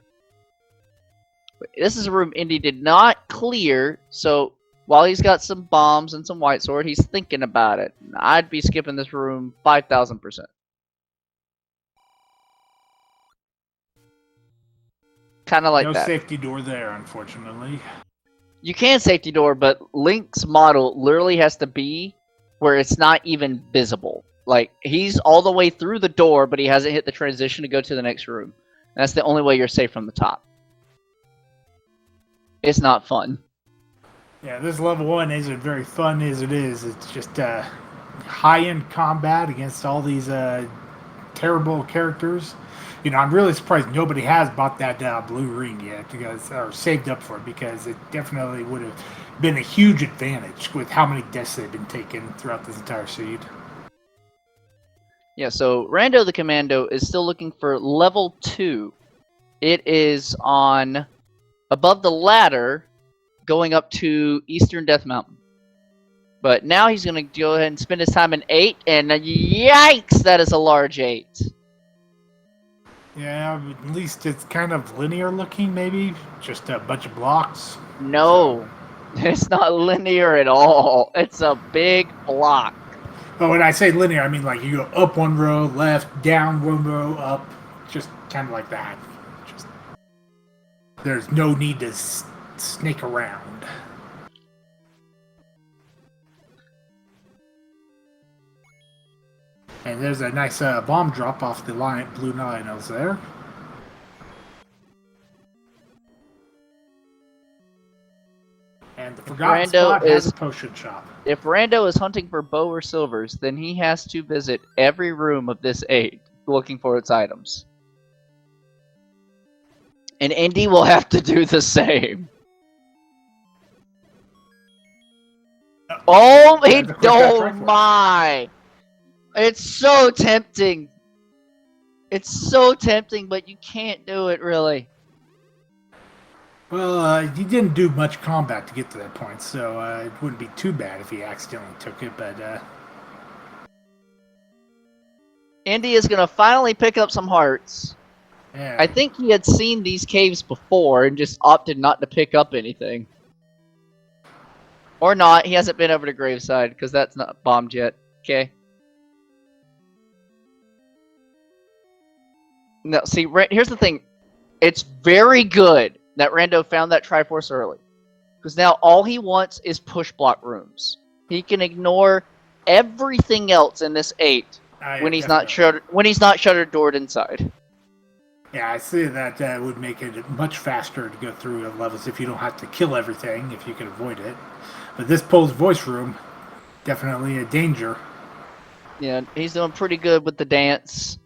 This is a room Indy did not clear, so while he's got some bombs and some white sword, he's thinking about it. I'd be skipping this room 5,000%. Kind of like no that. safety door there, unfortunately. You can safety door, but Link's model literally has to be where it's not even visible. Like, he's all the way through the door, but he hasn't hit the transition to go to the next room. And that's the only way you're safe from the top. It's not fun. Yeah, this level 1 isn't very fun as it is. It's just high-end combat against all these terrible characters. You know, I'm really surprised nobody has bought that blue ring yet, or saved up for it, because it definitely would have been a huge advantage with how many deaths they've been taking throughout this entire seed. Yeah, so RandothaCommando is still looking for level 2. It is on above the ladder going up to Eastern Death Mountain. But now he's going to go ahead and spend his time in 8, and yikes, that is a large 8. Yeah, at least it's kind of linear looking, maybe. Just a bunch of blocks. No, it's not linear at all. It's a big block. But when I say linear, I mean like you go up one row, left, down one row, up. Just kind of like that. Just, there's no need to snake around. And there's a nice bomb drop off the blue Linos there. And the forgotten spot has a potion shop. If Rando is hunting for bow or silvers, then he has to visit every room of this 8 looking for its items. And Indy will have to do the same. Oh my! It's so tempting. It's so tempting, but you can't do it, really. Well, he didn't do much combat to get to that point, so it wouldn't be too bad if he accidentally took it, but... Indy is going to finally pick up some hearts. Yeah. I think he had seen these caves before and just opted not to pick up anything. Or not, he hasn't been over to Graveside, because that's not bombed yet. Okay. No, see, here's the thing. It's very good that Rando found that Triforce early. Because now all he wants is push block rooms. He can ignore everything else in this 8 when he's not shuttered doored inside. Yeah, I see that would make it much faster to go through levels if you don't have to kill everything, if you can avoid it. But this Pole's voice room, definitely a danger. Yeah, he's doing pretty good with the dance.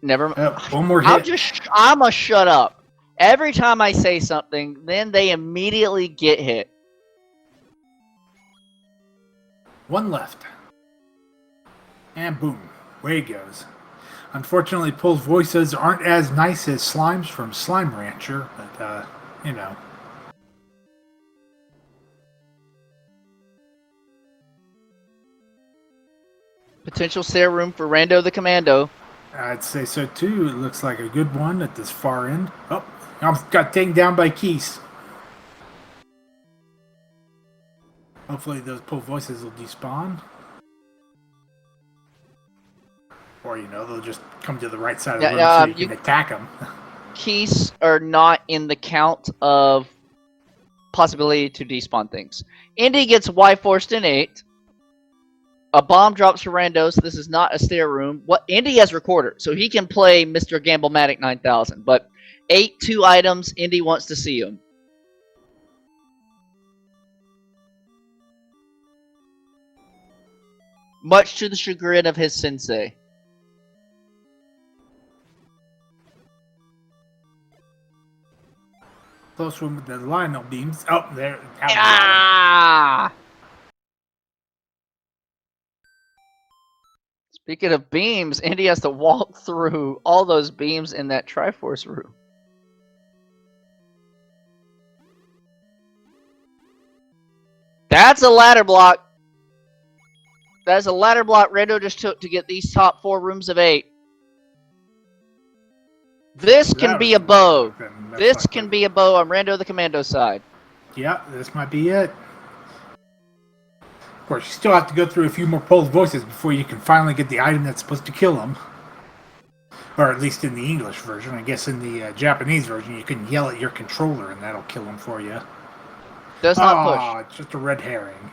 Never. One more hit. I'ma shut up. Every time I say something, then they immediately get hit. One left. And boom, away he goes. Unfortunately, Pole's voices aren't as nice as Slime's from Slime Rancher, but, you know. Potential stair room for RandothaCommando. I'd say so too. It looks like a good one at this far end. Oh, almost got taken down by Keys. Hopefully those Pole voices will despawn. Or, you know, they'll just come to the right side of the room so you can attack them. Keys are not in the count of possibility to despawn things. Indy gets Y-forced in 8. A bomb drops for Rando, so this is not a stair room. Indy has recorder, so he can play Mr. Gamblematic 9000. But 8 2 items, Indy wants to see him. Much to the chagrin of his sensei. Close one with the Lionel beams. Oh, there. Ah! Speaking of beams, Indy has to walk through all those beams in that Triforce room. That's a ladder block. That's a ladder block Rando just took to get these top 4 rooms of 8. This can be a bow. This can be a bow on RandothaCommando side. Yeah, this might be it. Of course, you still have to go through a few more Pole's voices before you can finally get the item that's supposed to kill him. Or at least in the English version. I guess in the Japanese version, you can yell at your controller and that'll kill him for you. Does not push. It's just a red herring.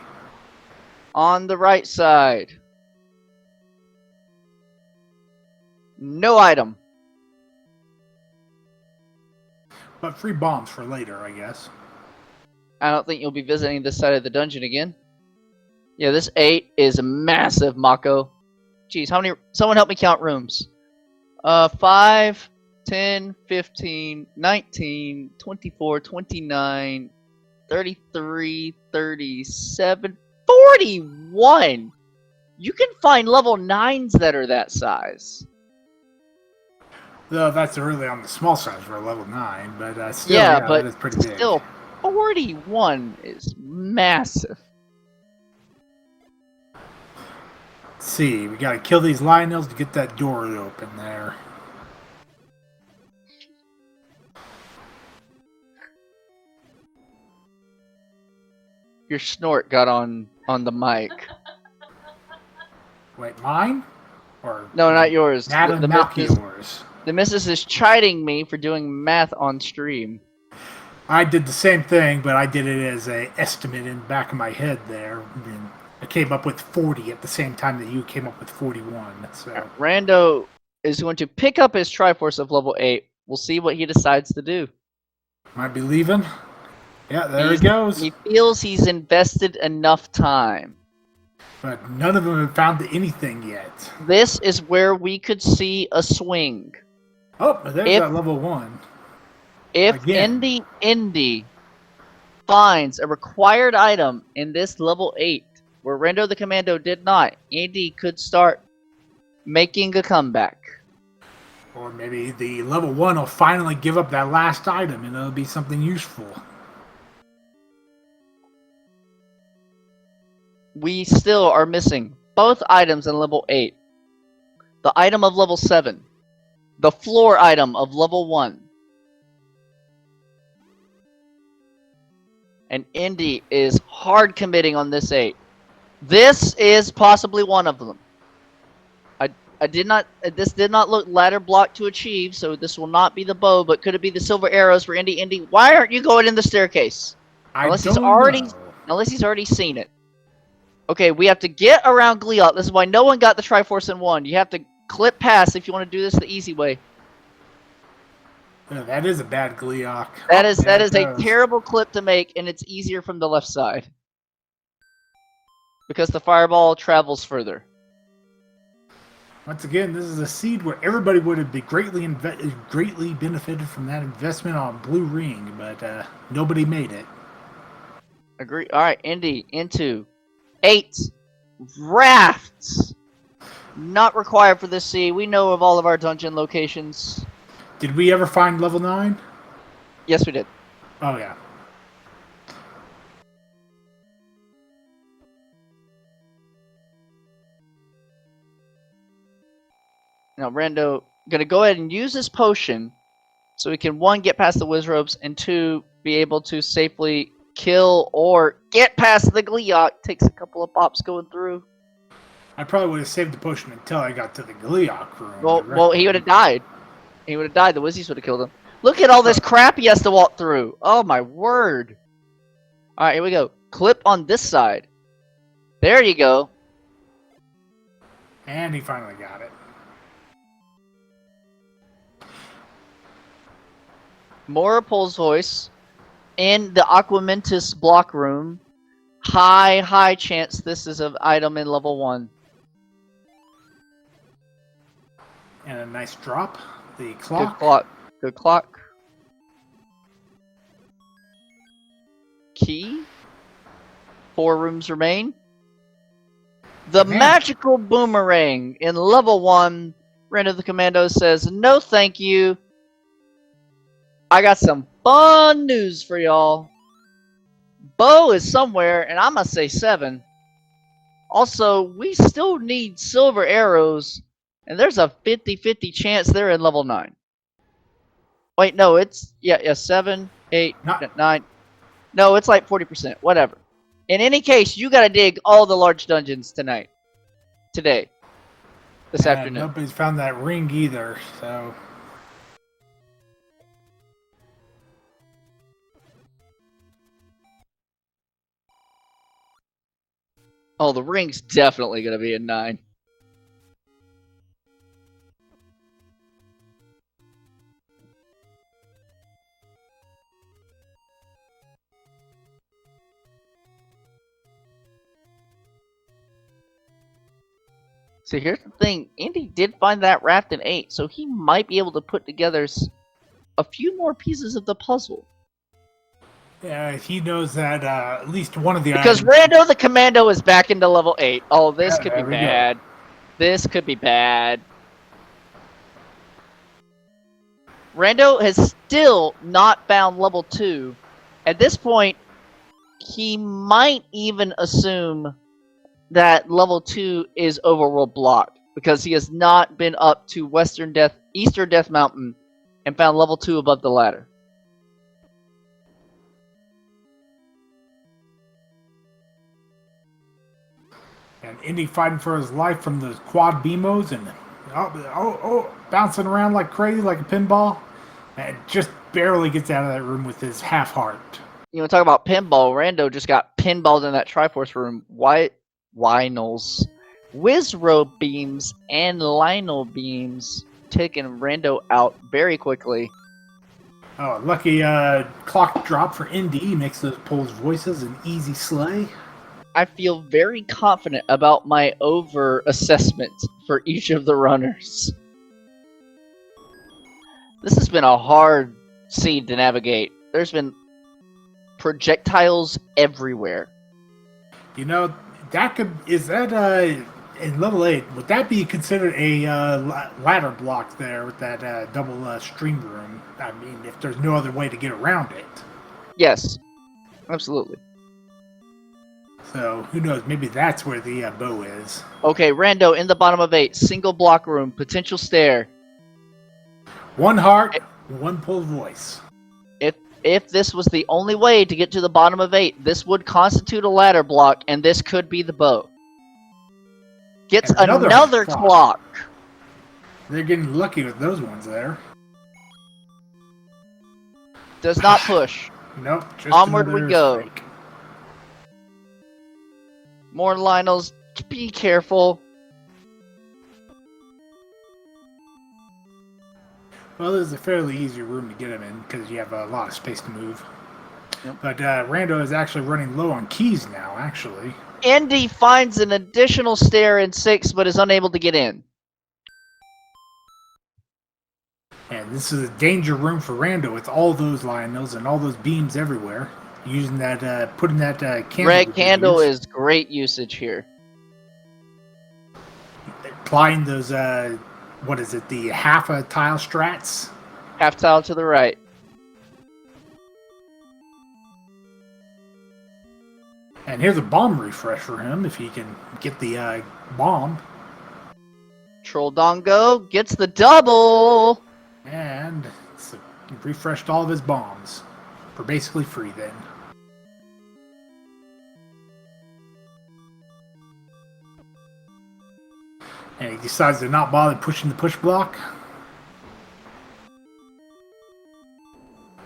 On the right side. No item. But free bombs for later, I guess. I don't think you'll be visiting this side of the dungeon again. Yeah, this 8 is massive, Mako. Jeez, how many? Someone help me count rooms. 5, 10, 15, 19, 24, 29, 33, 37, 41! You can find level 9s that are that size. Though that's really on the small side for a level 9, but still, yeah, but that is pretty big. Still, 41 is massive. Let's see, we gotta kill these Lionels to get that door open there. Your snort got on the mic. Wait, mine? Or no, not yours. The missus is chiding me for doing math on stream. I did the same thing, but I did it as an estimate in the back of my head there. I mean, I came up with 40 at the same time that you came up with 41. So. Rando is going to pick up his Triforce of level 8. We'll see what he decides to do. Might be leaving. Yeah, there he goes. He feels he's invested enough time. But none of them have found anything yet. This is where we could see a swing. Oh, there's that level 1. If Indy finds a required item in this level 8, where RandothaCommando did not, Indy could start making a comeback. Or maybe the level 1 will finally give up that last item and it'll be something useful. We still are missing both items in level 8. The item of level 7. The floor item of level 1. And Indy is hard committing on this 8. This is possibly one of them. I did not. This did not look ladder block to achieve, so this will not be the bow. But could it be the silver arrows for Indy? Indy, why aren't you going in the staircase? Unless he's already seen it. Okay, we have to get around Gliok. This is why no one got the Triforce in 1. You have to clip past if you want to do this the easy way. Oh, that is a bad Gliok. That is a terrible clip to make, and it's easier from the left side because the fireball travels further. Once again, this is a seed where everybody would have been greatly benefited from that investment on Blue Ring, but nobody made it. Agree. All right, Indy into 8 rafts. Not required for this sea. We know of all of our dungeon locations. Did we ever find level 9? Yes, we did. Oh, yeah. Now, Rando, gonna go ahead and use this potion so we can, 1, get past the whiz ropes, and 2, be able to safely kill or get past the Gliok. Takes a couple of pops going through. I probably would have saved the potion until I got to the Gliok room. Well, he would have died. He would have died. The Wizzies would have killed him. Look at all this crap he has to walk through. Oh, my word. All right, here we go. Clip on this side. There you go. And he finally got it. Mora Pole's voice in the Aquamentus block room. High chance this is an item in level 1. And a nice drop. The clock. Good clock. Good clock. Key. 4 rooms remain. The magical boomerang in level 1. RandothaCommando says, no thank you. I got some fun news for y'all. Bow is somewhere, and I'm going to say 7. Also, we still need silver arrows, and there's a 50-50 chance they're in level 9. Wait, no, it's, yeah, 7, 8, 9. No, it's like 40%, whatever. In any case, you got to dig all the large dungeons tonight. Today. This afternoon. Nobody's found that ring either, so... Oh, the ring's definitely going to be a 9. So here's the thing. Indy did find that raft in 8, so he might be able to put together a few more pieces of the puzzle. Yeah, he knows that at least one of the Because RandothaCommando is back into level 8. Oh, this could be bad. This could be bad. Rando has still not found level 2. At this point, he might even assume that level 2 is overworld blocked. Because he has not been up to Eastern Death Mountain and found level 2 above the ladder. And Indy fighting for his life from those quad BMOs and bouncing around like crazy, like a pinball. And just barely gets out of that room with his half heart. You know, talk about pinball. Rando just got pinballed in that Triforce room. Winals. Wizrobe beams and Lionel beams taking Rando out very quickly. Oh, lucky clock drop for Indy. Makes those Poles voices an easy slay. I feel very confident about my over assessment for each of the runners. This has been a hard scene to navigate. There's been projectiles everywhere. You know, is that in level 8, would that be considered a ladder block there with that double stream room? I mean, if there's no other way to get around it. Yes, absolutely. So, who knows? Maybe that's where the bow is. Okay, Rando in the bottom of 8. Single block room. Potential stair. One heart, one pull voice. If this was the only way to get to the bottom of 8, this would constitute a ladder block, and this could be the bow. Gets And another clock. They're getting lucky with those ones there. Does not push. Nope. Just Onward we another go. strike. More Lionels. Be careful. Well, this is a fairly easy room to get him in because you have a lot of space to move. Yep. But Rando is actually running low on keys now, actually. Indy finds an additional stair in 6, but is unable to get in. And this is a danger room for Rando with all those Lionels and all those beams everywhere. Using that, putting that candle. Red candle is great usage here. Applying those, what is it, the half a tile strats? Half tile to the right. And here's a bomb refresh for him if he can get the bomb. Troll Dongo gets the double. And so he refreshed all of his bombs for basically free then. And he decides to not bother pushing the push block.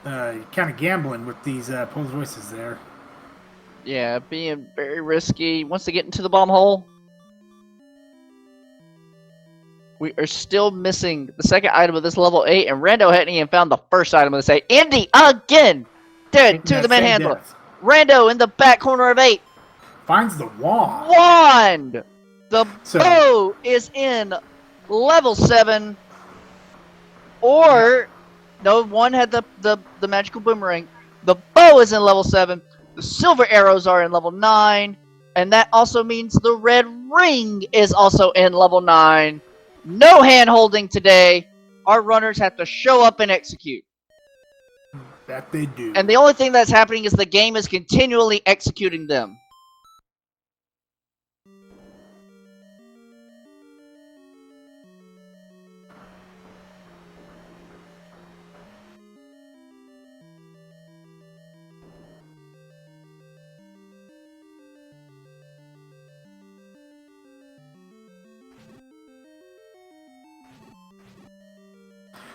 Kind of gambling with these pulse voices there. Yeah, being very risky. Wants to get into the bomb hole. We are still missing the second item of this level 8, and Rando hadn't even found the first item of this 8. Indy again! Dead to the manhandler. Death. Rando in the back corner of 8. Finds the wand. Wand! The bow is in level 7. Or, no, one had the magical boomerang. The bow is in level 7. The silver arrows are in level 9. And that also means the red ring is also in level 9. No hand-holding today. Our runners have to show up and execute. That they do. And the only thing that's happening is the game is continually executing them.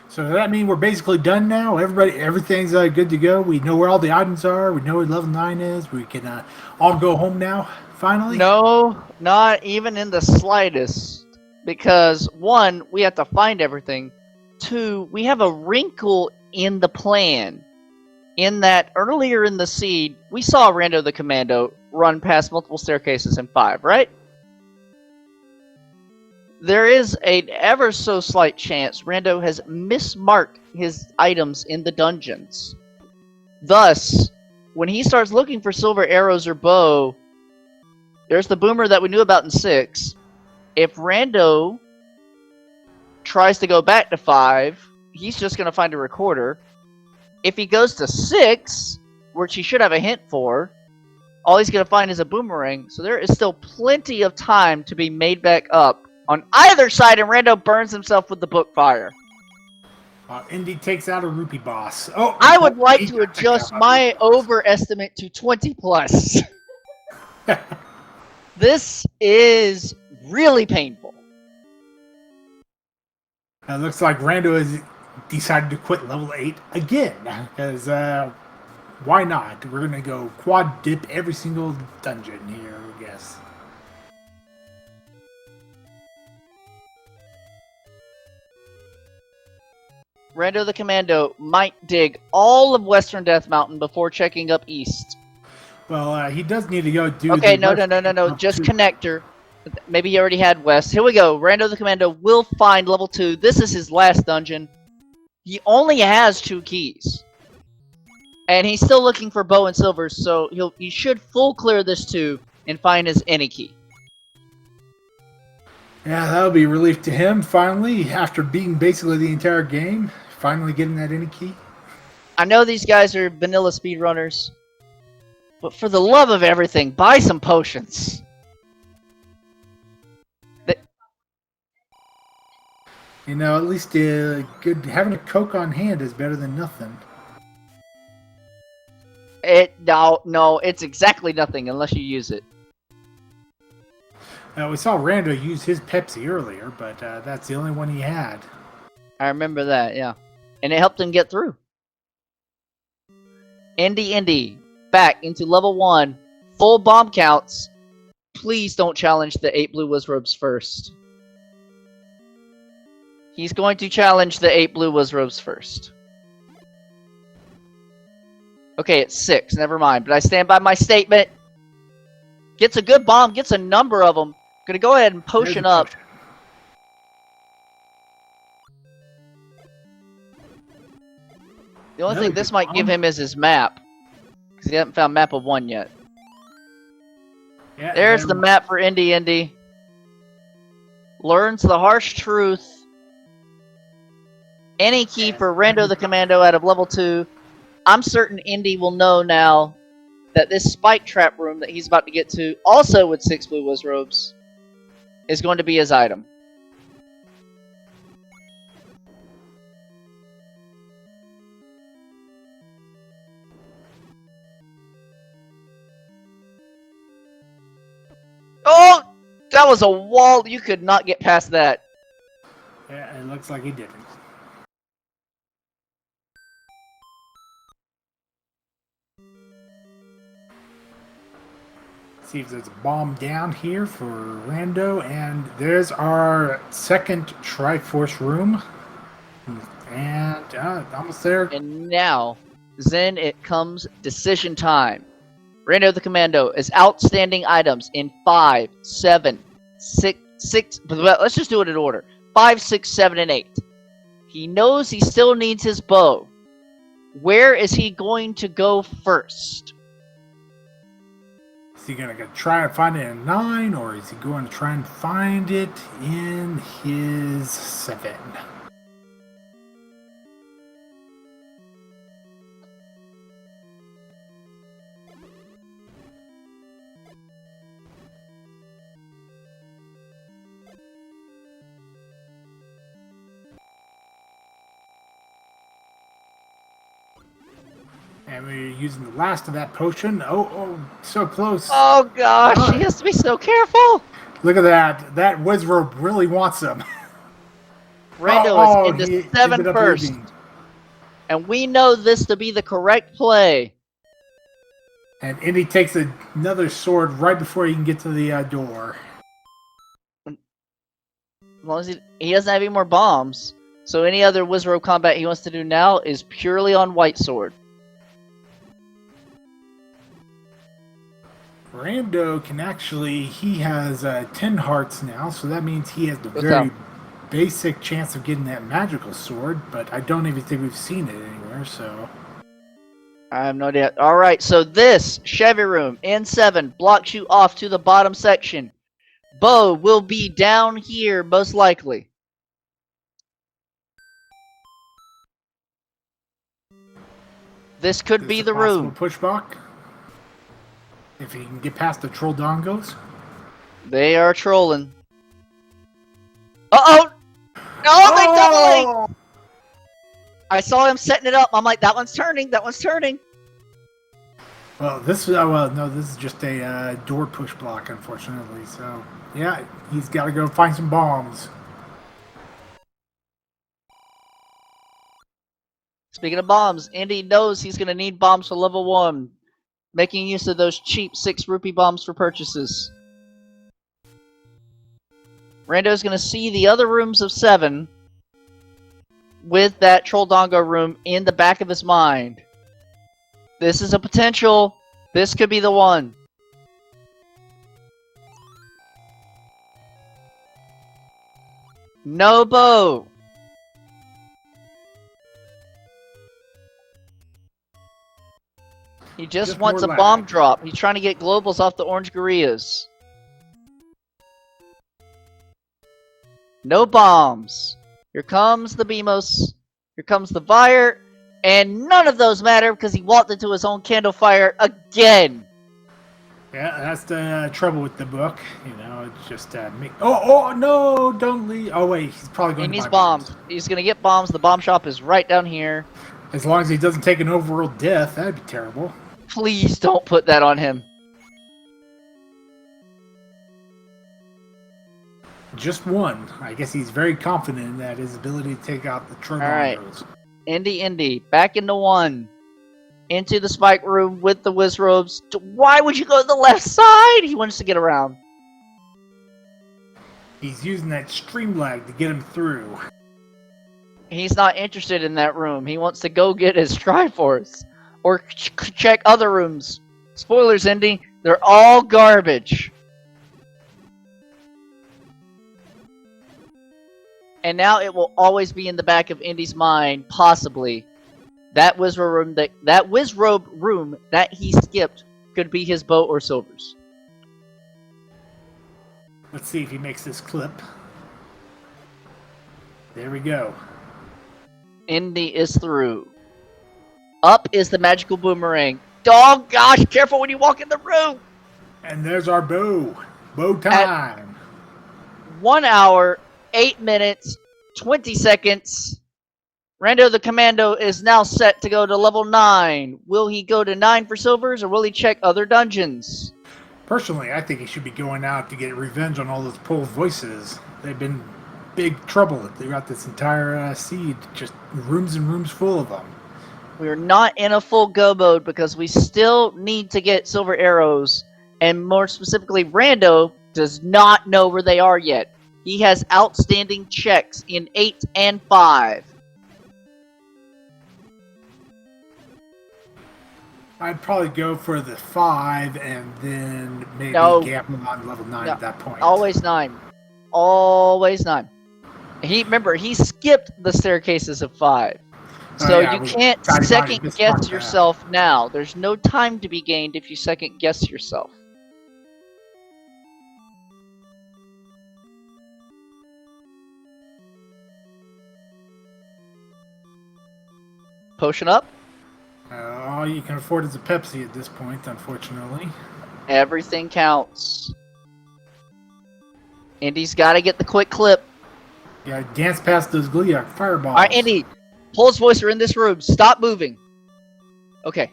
So does that mean we're basically done now? Everything's good to go. We know where all the items are. We know where level 9 is. We can all go home now, finally? No, not even in the slightest. Because, 1, we have to find everything. 2, we have a wrinkle in the plan. In that, earlier in the seed, we saw RandothaCommando run past multiple staircases in 5, right? There is an ever so slight chance Rando has mismarked his items in the dungeons. Thus, when he starts looking for silver arrows or bow, there's the boomer that we knew about in 6. If Rando tries to go back to 5, he's just going to find a recorder. If he goes to 6, which he should have a hint for, all he's going to find is a boomerang. So there is still plenty of time to be made back up on either side, and Rando burns himself with the book fire. Indy takes out a rupee boss. Oh, I would like to adjust my overestimate to 20 plus. This is really painful. It looks like Rando has decided to quit level 8 again. Because, why not? We're going to go quad dip every single dungeon here, I guess. RandothaCommando might dig all of Western Death Mountain before checking up east. Well, he does need to go do. Okay, no. Just connector. Maybe he already had west. Here we go. RandothaCommando will find level 2. This is his last dungeon. He only has 2 keys. And he's still looking for bow and silver, so he should full clear this 2 and find his any key. Yeah, that'll be a relief to him, finally, after beating basically the entire game. Finally getting that any key. I know these guys are vanilla speedrunners, but for the love of everything, buy some potions. You know, at least good having a Coke on hand is better than nothing. No, it's exactly nothing unless you use it. We saw Rando use his Pepsi earlier, but that's the only one he had. I remember that, yeah. And it helped him get through. Indy, back into level 1. Full bomb counts. Please don't challenge the 8 blue Wizrobes first. He's going to challenge the 8 blue Wizrobes first. Okay, it's 6. Never mind. But I stand by my statement. Gets a good bomb. Gets a number of them. Gonna go ahead and potion up. The only thing this might give him is his map. Because he hasn't found map of 1 yet. Yeah, There's the map for Indy. Learns the harsh truth. Any key for RandothaCommando out of level 2. I'm certain Indy will know now that this spike trap room that he's about to get to, also with 6 blue Wizrobes, is going to be his item. Oh! That was a wall. You could not get past that. Yeah, it looks like he didn't. See if there's a bomb down here for Rando, and there's our second Triforce room. And almost there. And now, Zen, it comes decision time. RandothaCommando is outstanding items in 5, 7, 6. Let's just do it in order. 5, 6, 7, and 8. He knows he still needs his bow. Where is he going to go first? Is he going to try and find it in 9, or is he going to try and find it in his 7? And we're using the last of that potion. Oh, so close. Oh gosh, he has to be so careful. Look at that. That Wizrobe really wants him. Rando is into 7 first. And we know this to be the correct play. And Indy takes another sword right before he can get to the door. As long as he doesn't have any more bombs. So any other Wizrobe combat he wants to do now is purely on White Sword. Rando can actually, he has 10 hearts now, so that means he has the very basic chance of getting that magical sword, but I don't even think we've seen it anywhere, so... I have no idea. Alright, so this Chevy room in 7 blocks you off to the bottom section. Bow will be down here, most likely. This could be the room. Pushback. If he can get past the troll dongos. They are trolling. Uh-oh! No, they doubling! I saw him setting it up. I'm like, that one's turning. That one's turning. Well, this is just a door push block, unfortunately. So, yeah, he's got to go find some bombs. Speaking of bombs, Indy knows he's going to need bombs for level 1. Making use of those cheap 6 rupee bombs for purchases. Rando's going to see the other rooms of 7 with that Troll Dongo room in the back of his mind. This is a potential. This could be the one. No bow. He just wants a bomb drop. He's trying to get globals off the orange gorillas. No bombs. Here comes the Beamos. Here comes the Fire. And none of those matter because he walked into his own candle fire again. Yeah, that's the trouble with the book. You know, it's just me. Oh no! Don't leave. Oh wait, he's probably He going to needs buy bombs. He's gonna get bombs. The bomb shop is right down here. As long as he doesn't take an overall death, that'd be terrible. Please don't put that on him. Just one. I guess he's very confident in that his ability to take out the tornadoes. Indy, back into one. Into the spike room with the Wizrobes. Why would you go to the left side? He wants to get around. He's using that stream lag to get him through. He's not interested in that room. He wants to go get his Triforce. Or check other rooms. Spoilers, Indy. They're all garbage. And now it will always be in the back of Indy's mind, possibly, that Wizrobe room that he skipped could be his bow or Silver's. Let's see if he makes this clip. There we go. Indy is through. Up is the magical boomerang. Oh gosh, careful when you walk in the room! And there's our bow. Bow time. 1 hour, 8 minutes, 20 seconds. RandothaCommando is now set to go to level 9. Will he go to 9 for Silvers, or will he check other dungeons? Personally, I think he should be going out to get revenge on all those Pole voices. They've been big trouble throughout this entire seed. Just rooms and rooms full of them. We're not in a full go mode because we still need to get silver arrows. And more specifically, Rando does not know where they are yet. He has outstanding checks in 8 and 5. I'd probably go for the 5 and then maybe gap him on level 9 at that point. Always 9. Always 9. Remember, he skipped the staircases of 5. So you can't second guess yourself now. There's no time to be gained if you second guess yourself. Potion up. All you can afford is a Pepsi at this point, unfortunately. Everything counts. Indy's got to get the quick clip. Yeah, dance past those Gleeok fireballs. All right, Indy. Pole's voice are in this room. Stop moving. Okay.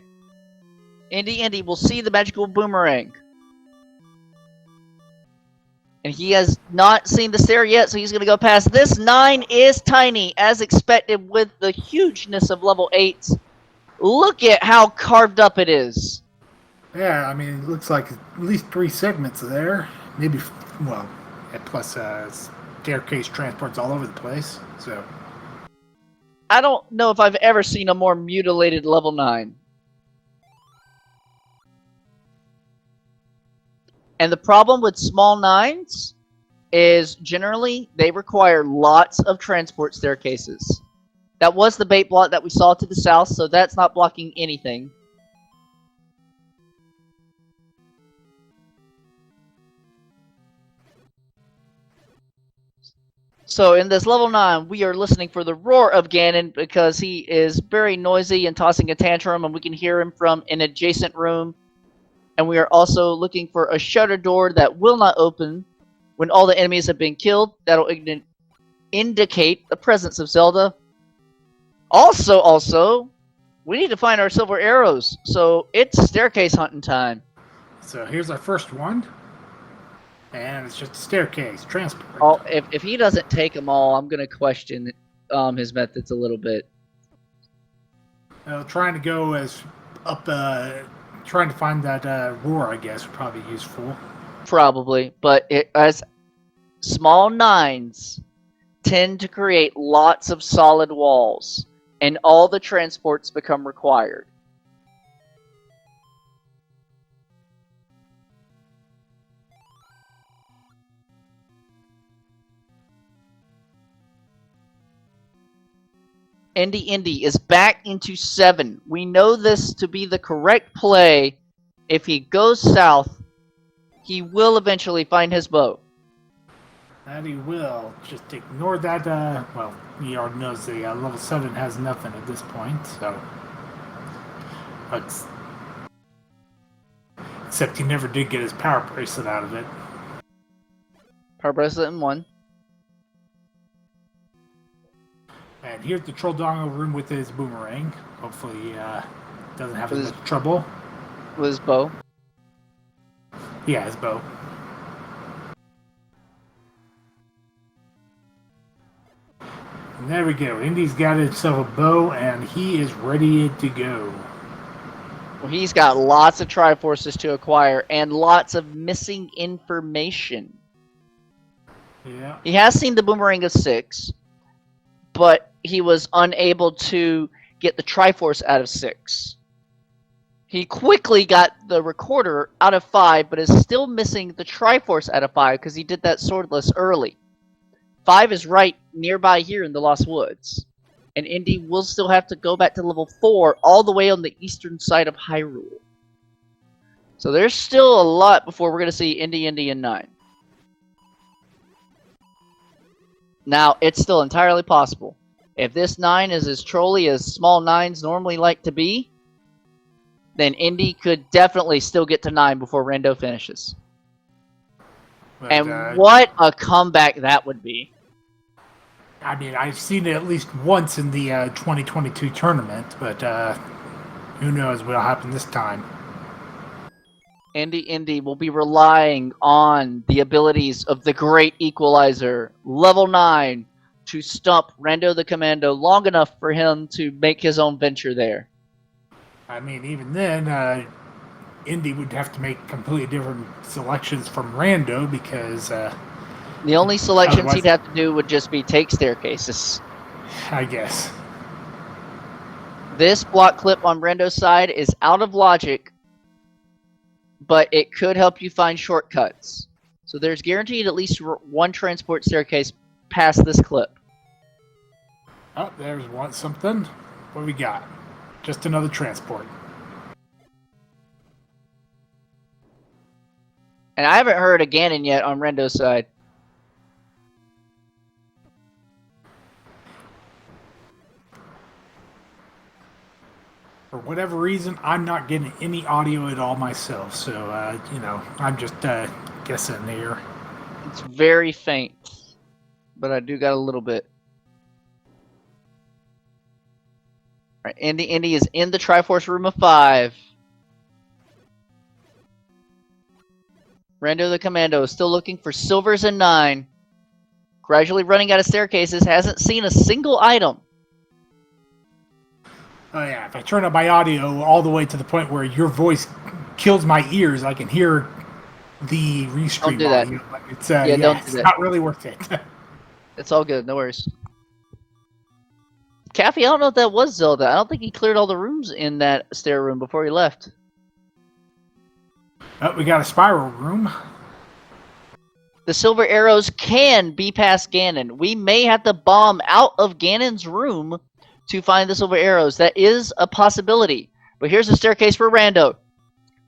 Indy, we'll see the magical boomerang. And he has not seen the stair yet, so he's going to go past. This 9 is tiny, as expected with the hugeness of level 8. Look at how carved up it is. Yeah, I mean, it looks like at least 3 segments there. Maybe, well, plus staircase transports all over the place, so... I don't know if I've ever seen a more mutilated level 9. And the problem with small 9s is generally they require lots of transport staircases. That was the bait block that we saw to the south, so that's not blocking anything. So in this level 9, we are listening for the roar of Ganon because he is very noisy and tossing a tantrum, and we can hear him from an adjacent room. And we are also looking for a shutter door that will not open when all the enemies have been killed. That'll indicate the presence of Zelda. Also, we need to find our silver arrows. So it's staircase hunting time. So here's our first one. And it's just a staircase, transport. Oh, if he doesn't take them all, I'm going to question his methods a little bit. Trying to go as up, trying to find that roar, I guess, would probably be useful. Probably, but as small 9s tend to create lots of solid walls, and all the transports become required. Indy is back into 7. We know this to be the correct play. If he goes south, he will eventually find his bow. That he will. Just ignore that, well, he already knows the level 7 has nothing at this point, so... Except he never did get his power bracelet out of it. Power bracelet in 1. And here's the Troll Dongo room with his boomerang. Hopefully he doesn't have as much trouble. With his bow. Yeah, his bow. And there we go. Indy's got himself a bow, and he is ready to go. Well, he's got lots of Triforces to acquire, and lots of missing information. Yeah. He has seen the Boomerang of 6, but he was unable to get the Triforce out of 6. He quickly got the Recorder out of 5, but is still missing the Triforce out of 5 because he did that swordless early. 5 is right nearby here in the Lost Woods. And Indy will still have to go back to level 4 all the way on the eastern side of Hyrule. So there's still a lot before we're going to see Indy in 9. Now, it's still entirely possible. If this 9 is as trolly as small 9s normally like to be, then Indy could definitely still get to 9 before Rando finishes. But, and what a comeback that would be. I mean, I've seen it at least once in the 2022 tournament, but who knows what'll happen this time. Indy will be relying on the abilities of the Great Equalizer, level 9, to stump RandothaCommando long enough for him to make his own venture there. I mean, even then, Indy would have to make completely different selections from Rando because... the only selections he'd have to do would just be take staircases. I guess. This block clip on Rando's side is out of logic, but it could help you find shortcuts. So there's guaranteed at least one transport staircase past this clip. Oh, there's something. What do we got? Just another transport. And I haven't heard a Ganon yet on Rando's side. For whatever reason, I'm not getting any audio at all myself, so, you know, I'm just guessing here. It's very faint, but I do got a little bit. All right, Indy is in the Triforce room of 5. RandothaCommando is still looking for silvers in 9. Gradually running out of staircases, hasn't seen a single item. Oh yeah, if I turn up my audio all the way to the point where your voice kills my ears, I can hear the restream Don't do that. audio. But it's, Don't do it's that. not really worth it. It's all good, no worries. Caffey, I don't know if that was Zelda. I don't think he cleared all the rooms in that stair room before he left. Oh, we got a spiral room. The silver arrows can be past Ganon. We may have to bomb out of Ganon's room to find the silver arrows. That is a possibility. But here's the staircase for Rando.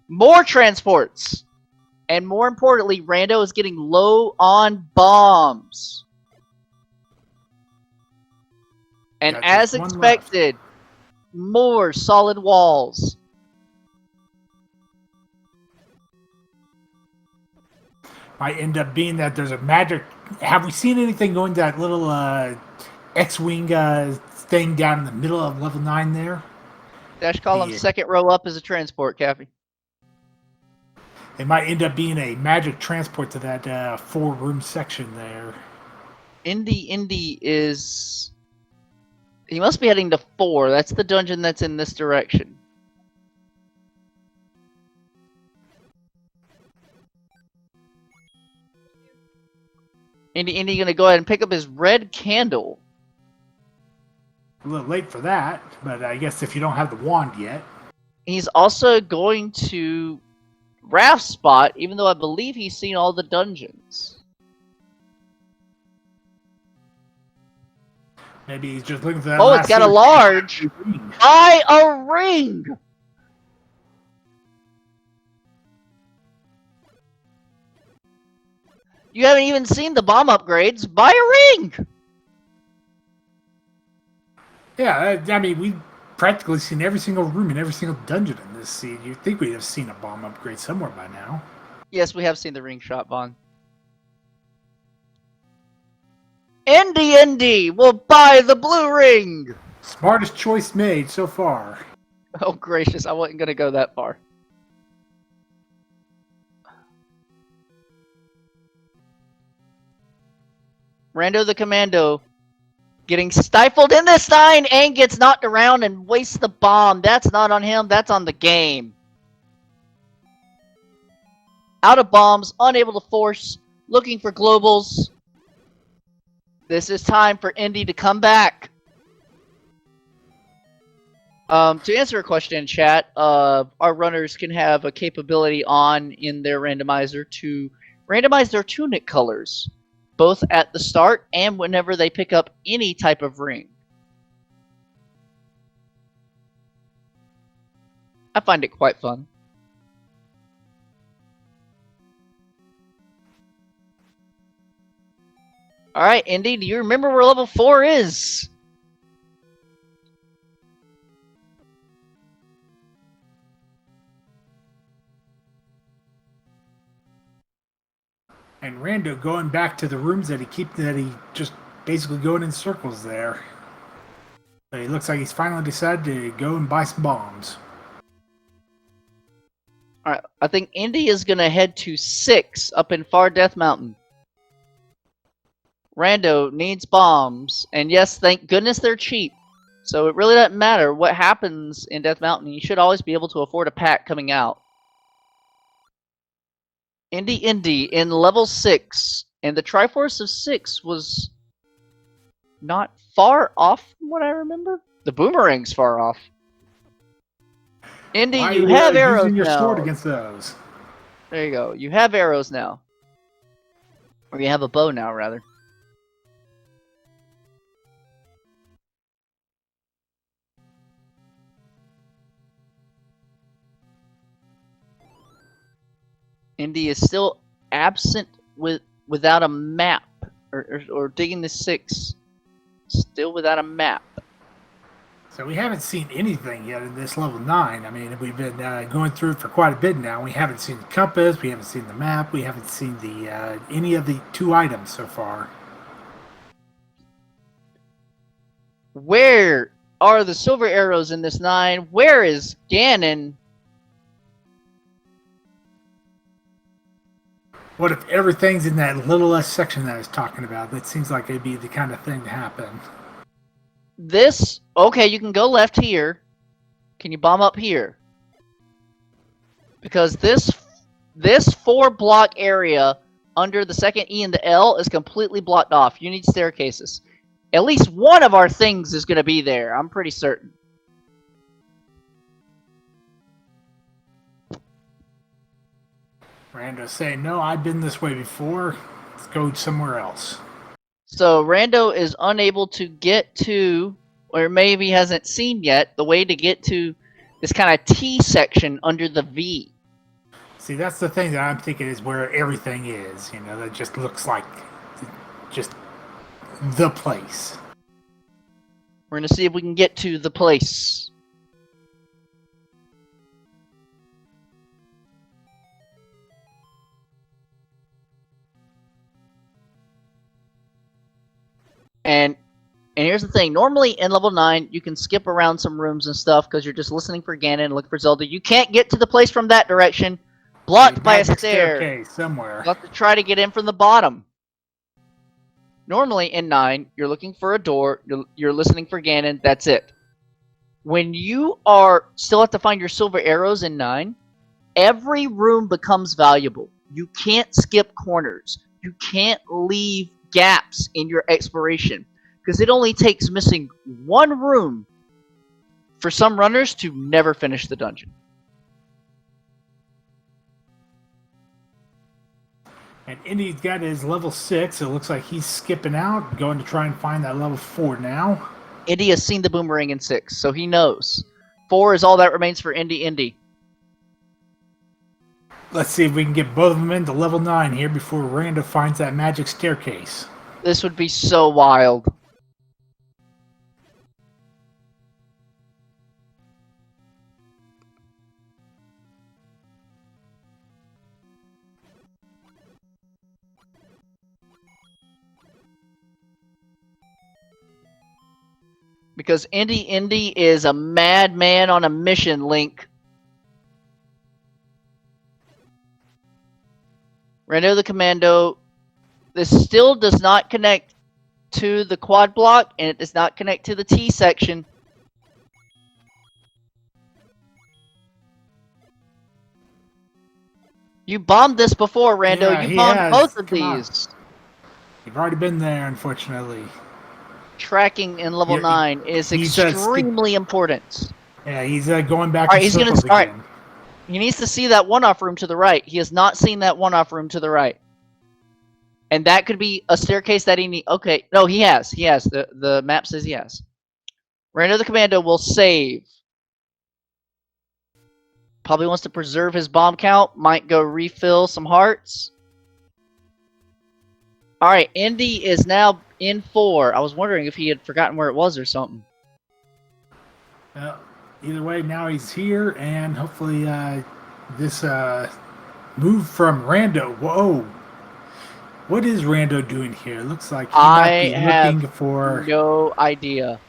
More transports! And more importantly, Rando is getting low on bombs. And Got as just one expected, more solid walls. Might end up being that there's a magic... Have we seen anything going to that little X-Wing thing down in the middle of level 9 there? Dash column, Yeah. second row up is a transport, Caffey. It might end up being a magic transport to that 4-room section there. Indy is... He must be heading to 4. That's the dungeon that's in this direction. Indy gonna go ahead and pick up his red candle. A little late for that, but I guess if you don't have the wand yet. He's also going to Raft Spot, even though I believe he's seen all the dungeons. Maybe he's just looking for that. Oh, last it's got a little- large. Buy a ring! You haven't even seen the bomb upgrades. Buy a ring! Yeah, I mean, we practically seen every single room and every single dungeon in this seed. You'd think we'd have seen a bomb upgrade somewhere by now. Yes, we have seen the ring shot, Vaughn. Indy will buy the blue ring! Smartest choice made so far. Oh, gracious, I wasn't going to go that far. RandothaCommando getting stifled in this sign and gets knocked around and wastes the bomb. That's not on him, that's on the game. Out of bombs, unable to force, looking for globals. This is time for Indy to come back. To answer a question in chat, our runners can have a capability on in their randomizer to randomize their tunic colors, both at the start and whenever they pick up any type of ring. I find it quite fun. Alright, Indy, do you remember where level 4 is? And Rando going back to the rooms that he just basically going in circles there. But it looks like he's finally decided to go and buy some bombs. Alright, I think Indy is gonna head to 6 up in Far Death Mountain. Rando needs bombs, and yes, thank goodness they're cheap. So it really doesn't matter what happens in Death Mountain. You should always be able to afford a pack coming out. Indy in level 6, and the Triforce of 6 was not far off from what I remember. The boomerang's far off. Indy, you have arrows using your now. sword against those. There you go. You have arrows now. Or you have a bow now, rather. Indy is still absent without a map, or digging the 6, still without a map. So we haven't seen anything yet in this level 9. I mean, we've been going through it for quite a bit now. We haven't seen the compass, we haven't seen the map, we haven't seen the any of the 2 items so far. Where are the silver arrows in this 9? Where is Ganon? What if everything's in that little less section that I was talking about? That seems like it'd be the kind of thing to happen. This, okay, you can go left here. Can you bomb up here? Because this 4-block area under the second E and the L is completely blocked off. You need staircases. At least one of our things is going to be there. I'm pretty certain. Rando's saying, no, I've been this way before. Let's go somewhere else. So Rando is unable to get to, or maybe hasn't seen yet, the way to get to this kind of T section under the V. See, that's the thing that I'm thinking is where everything is. You know, that just looks like just the place. We're going to see if we can get to the place. And here's the thing. Normally in level 9, you can skip around some rooms and stuff because you're just listening for Ganon and looking for Zelda. You can't get to the place from that direction. Blocked by a stair. Somewhere. You have to try to get in from the bottom. Normally in 9, you're looking for a door. You're listening for Ganon. That's it. When you still have to find your silver arrows in 9, every room becomes valuable. You can't skip corners. You can't leave gaps in your exploration, because it only takes missing one room for some runners to never finish the dungeon. And Indy's got his level 6. It looks like he's skipping out, going to try and find that level 4 now. Indy has seen the boomerang in 6, so he knows. 4 is all that remains for Indy. Let's see if we can get both of them into level 9 here before Rando finds that magic staircase. This would be so wild. Because Indy is a madman on a mission, Link. RandothaCommando, this still does not connect to the quad block, and it does not connect to the T section. You bombed this before, Rando. Yeah, you he bombed has. both of Come on. these. You've already been there, unfortunately. Tracking in level 9 is extremely important. Yeah, he's going back Alright, in he's gonna circles start. again. He needs to see that one-off room to the right. He has not seen that one-off room to the right. And that could be a staircase that he needs. Okay, no, he has. He has. The map says he has. RandothaCommando will save. Probably wants to preserve his bomb count. Might go refill some hearts. Alright, Indy is now in 4. I was wondering if he had forgotten where it was or something. Well, either way, now he's here, and hopefully this move from Rando. Whoa! What is Rando doing here? Looks like he might be looking for... no idea.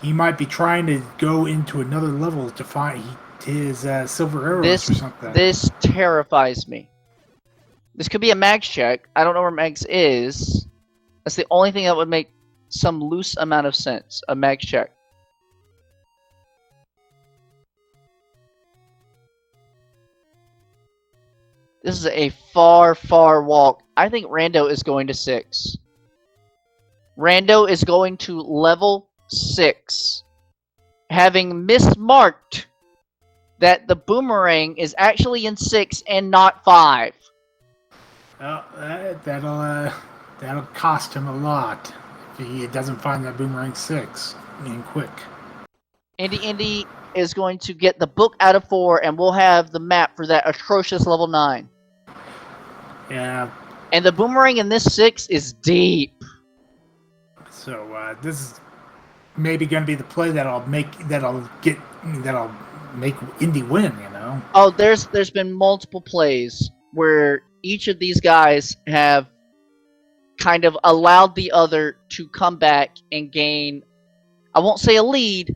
He might be trying to go into another level to find his silver arrows or something. This terrifies me. This could be a Mags check. I don't know where Mags is. That's the only thing that would make some loose amount of sense. A Mags check. This is a far, far walk. I think Rando is going to 6. Rando is going to level 6. Having mismarked that the boomerang is actually in 6 and not 5. Well, that'll cost him a lot if he doesn't find that boomerang 6 in quick. Indy is going to get the book out of 4, and we'll have the map for that atrocious level 9. Yeah. And the boomerang in this 6 is deep. So this is maybe going to be the play that'll make Indy win. You know. Oh, there's been multiple plays where each of these guys have kind of allowed the other to come back and gain, I won't say a lead,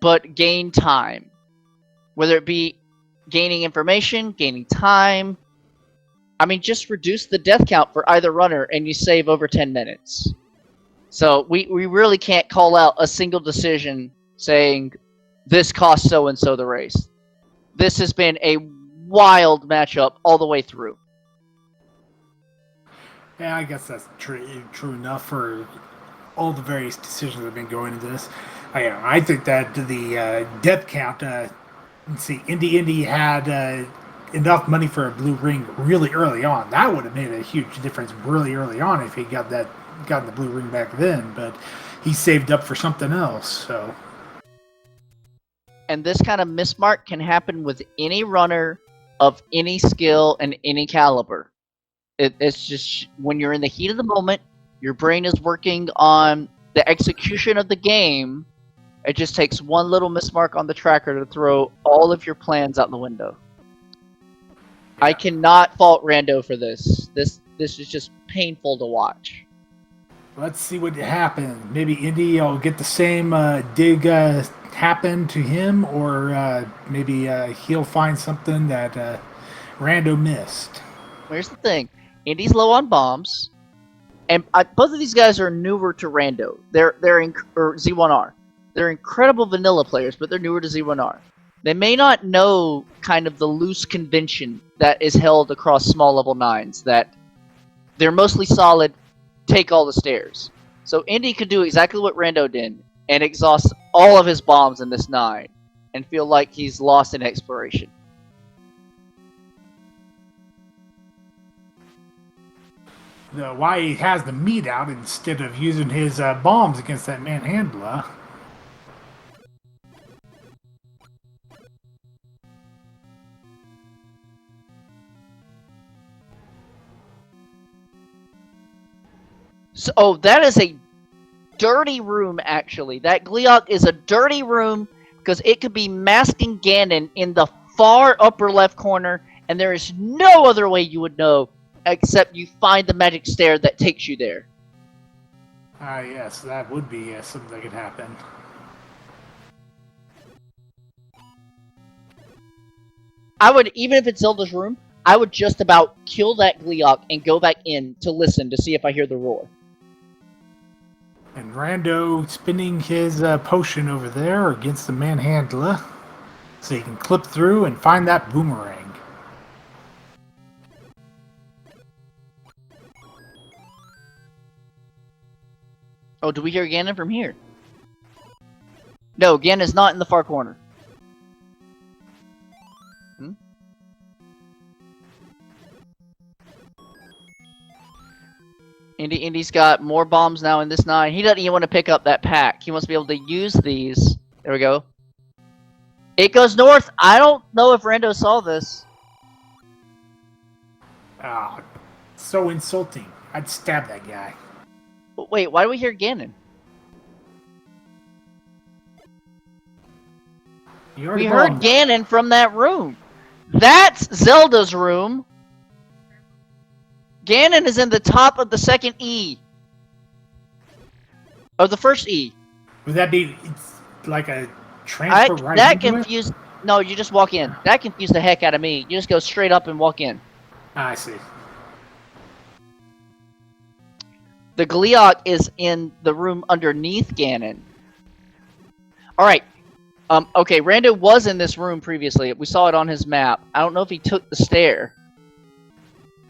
but gain time. Whether it be gaining information, gaining time. I mean, just reduce the death count for either runner and you save over 10 minutes. So we really can't call out a single decision saying this cost so-and-so the race. This has been a wild matchup all the way through. Yeah, I guess that's true enough for all the various decisions that have been going into this. I think that the death count, let's see, Indy had enough money for a blue ring really early on. That would have made a huge difference really early on if he gotten the blue ring back then, but he saved up for something else, so. And this kind of mismark can happen with any runner of any skill and any caliber. It's just when you're in the heat of the moment, your brain is working on the execution of the game. It just takes one little mismark on the tracker to throw all of your plans out the window. Yeah. I cannot fault Rando for this. This is just painful to watch. Let's see what happens. Maybe Indy will get the same dig happen to him, or maybe he'll find something that Rando missed. Here's the thing. Indy's low on bombs, and both of these guys are newer to Rando. They're Z1R. They're incredible vanilla players, but they're newer to Z1R. They may not know kind of the loose convention that is held across small level 9s, that they're mostly solid, take all the stairs. So Indy could do exactly what Rando did and exhaust all of his bombs in this 9 and feel like he's lost in exploration. Why he has the meat out instead of using his bombs against that manhandler. So, that is a dirty room, actually. That Gleok is a dirty room because it could be masking Ganon in the far upper left corner, and there is no other way you would know except you find the magic stair that takes you there. Yes, that would be something that could happen. I would, even if it's Zelda's room, I would just about kill that Gleeok and go back in to listen to see if I hear the roar. And Rando spinning his potion over there against the manhandler so he can clip through and find that boomerang. Oh, do we hear Ganon from here? No, Ganon's not in the far corner. Indy's got more bombs now in this 9. He doesn't even want to pick up that pack. He wants to be able to use these. There we go. It goes north. I don't know if Rando saw this. Ah, so insulting. I'd stab that guy. But wait, why do we hear Ganon? We heard Ganon from that room. That's Zelda's room. Ganon is in the top of the second E. Of the first E. Would that be like a transfer right that into confused. it? No, you just walk in. That confused the heck out of me. You just go straight up and walk in. I see. The Gleeok is in the room underneath Ganon. Alright. Okay, Rando was in this room previously. We saw it on his map. I don't know if he took the stair.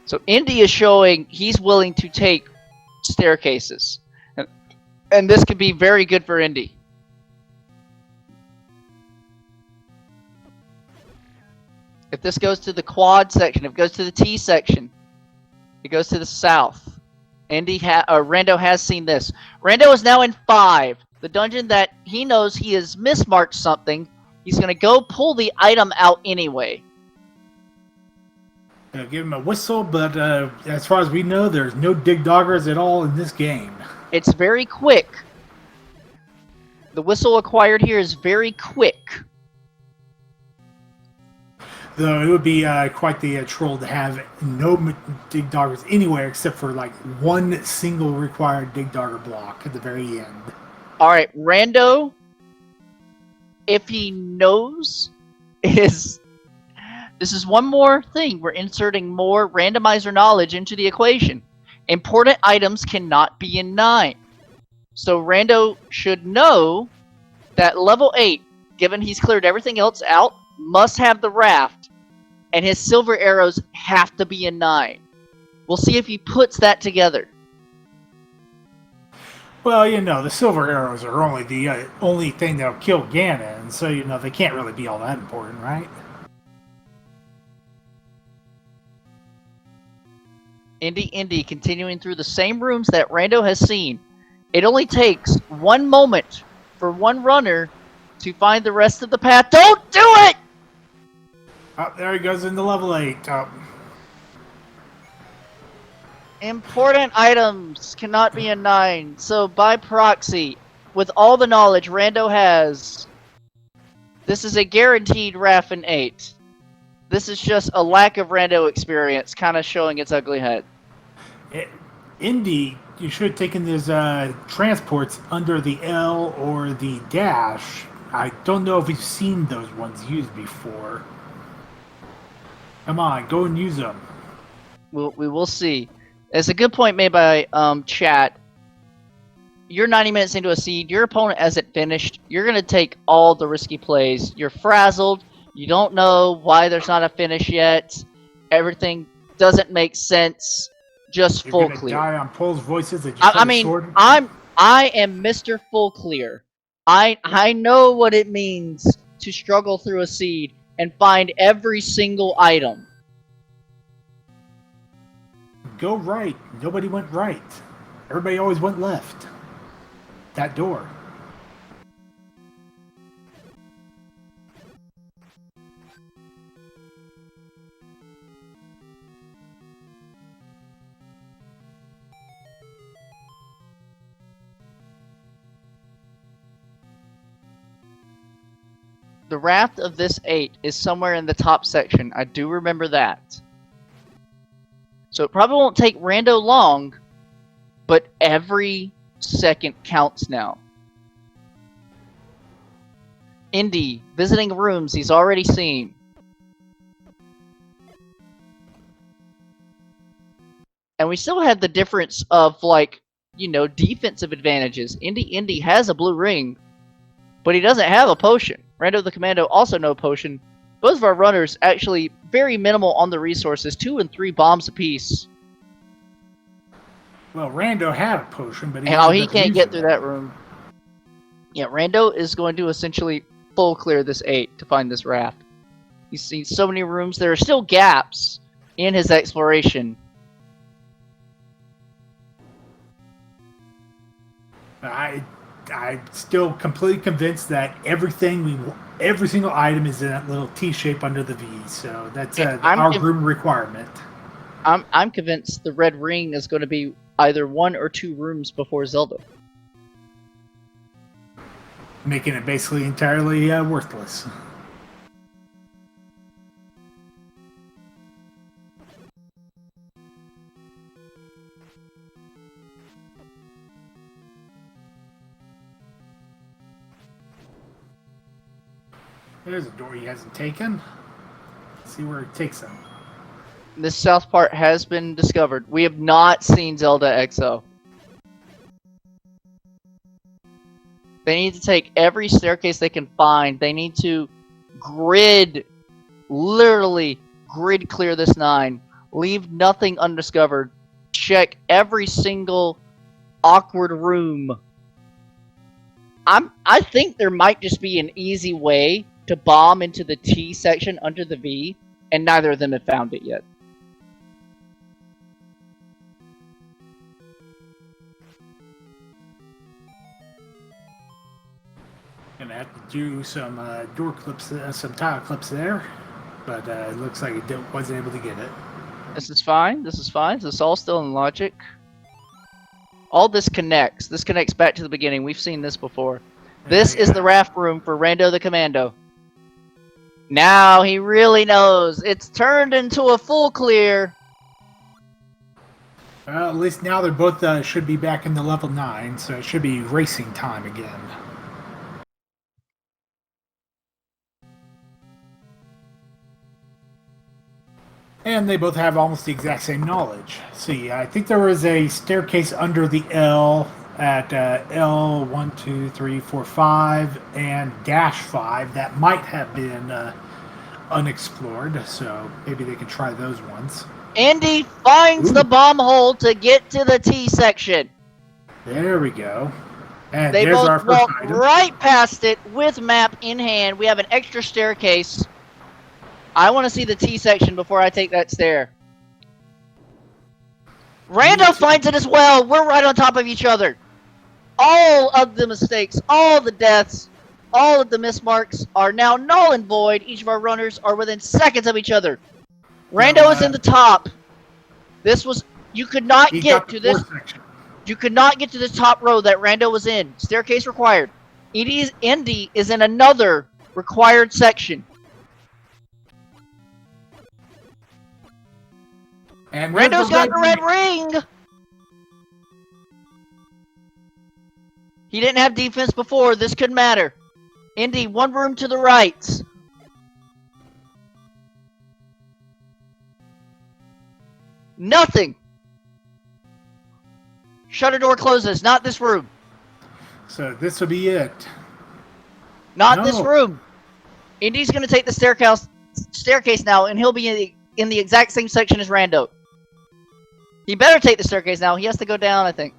So Indy is showing he's willing to take staircases. And this could be very good for Indy. If this goes to the quad section, if it goes to the T section, it goes to the south. Rando has seen this. Rando is now in 5. The dungeon that he knows he has mismarked something. He's going to go pull the item out anyway. Give him a whistle, but as far as we know, there's no dig doggers at all in this game. It's very quick. The whistle acquired here is very quick. Though it would be quite the troll to have no dig doggers anywhere except for like one single required dig dogger block at the very end. Alright, Rando, if he knows, this is one more thing. We're inserting more randomizer knowledge into the equation. Important items cannot be in 9. So Rando should know that level 8, given he's cleared everything else out, must have the raft. And his silver arrows have to be in 9. We'll see if he puts that together. Well, the silver arrows are only the only thing that'll kill Ganon, so they can't really be all that important, right? Indy continuing through the same rooms that Rando has seen. It only takes 1 moment for one runner to find the rest of the path. Don't do it! Oh, there he goes into level 8. Important items cannot be in 9. So by proxy, with all the knowledge Rando has, this is a guaranteed RAF in 8. This is just a lack of Rando experience kind of showing its ugly head. Indy, you should have taken these transports under the L or the dash. I don't know if we've seen those ones used before. Come on, go and use them. We will see. It's a good point made by chat. You're 90 minutes into a seed. Your opponent hasn't finished. You're going to take all the risky plays. You're frazzled. You don't know why there's not a finish yet. Everything doesn't make sense. Just full clear. Die on Pole's voices. I am Mr. Full Clear. I know what it means to struggle through a seed and find every single item. Go right. Nobody went right. Everybody always went left. That door. The raft of this 8 is somewhere in the top section. I do remember that. So it probably won't take Rando long, but every second counts now. Indy, visiting rooms he's already seen. And we still have the difference of, like, you know, defensive advantages. Indy has a blue ring, but he doesn't have a potion. RandothaCommando also no potion. Both of our runners actually very minimal on the resources, 2 and 3 bombs apiece. Well, Rando had a potion, but he can't get through that room. Yeah, Rando is going to essentially full clear this 8 to find this raft. He's seen so many rooms. There are still gaps in his exploration. I'm still completely convinced that every single item is in that little T shape under the V. So that's our room requirement. I'm convinced the red ring is going to be either 1 or 2 rooms before Zelda, making it basically entirely worthless. There's a door he hasn't taken. Let's see where it takes him. This south part has been discovered. We have not seen Zelda XO. They need to take every staircase they can find. They need to literally grid clear this 9. Leave nothing undiscovered. Check every single awkward room. I think there might just be an easy way to bomb into the T section under the V, and neither of them have found it yet. Gonna have to do some door clips, some tile clips there, but it looks like it wasn't able to get it. This is fine. This is fine. This is all still in logic. All this connects. This connects back to the beginning. We've seen this before. This is the raft room for RandothaCommando. Now he really knows. It's turned into a full clear. Well, at least now they're both should be back in the level 9, so it should be racing time again. And they both have almost the exact same knowledge. See, I think there was a staircase under the L at L1, 2, 3, 4, 5 and -5 that might have been unexplored, so maybe they could try those ones. Indy finds the bomb hole to get to the T section. There we go. And they there's both our first walk item. right past it with map in hand. We have an extra staircase. I want to see the T section before I take that stair. Rando finds it as well. We're right on top of each other. All of the mistakes, all the deaths, all of the mismarks are now null and void. Each of our runners are within seconds of each other. Rando is in the top. This was... You could not get to this... You could not get to this top row that Rando was in. Staircase required. Indy is in another required section. And Rando's got the red ring! He didn't have defense before. This could matter. Indy, 1 room to the right. Nothing! Shutter door closes. Not this room. So this will be it. Not this room. Indy's going to take the staircase now, and he'll be in the exact same section as Rando. He better take the staircase now. He has to go down, I think.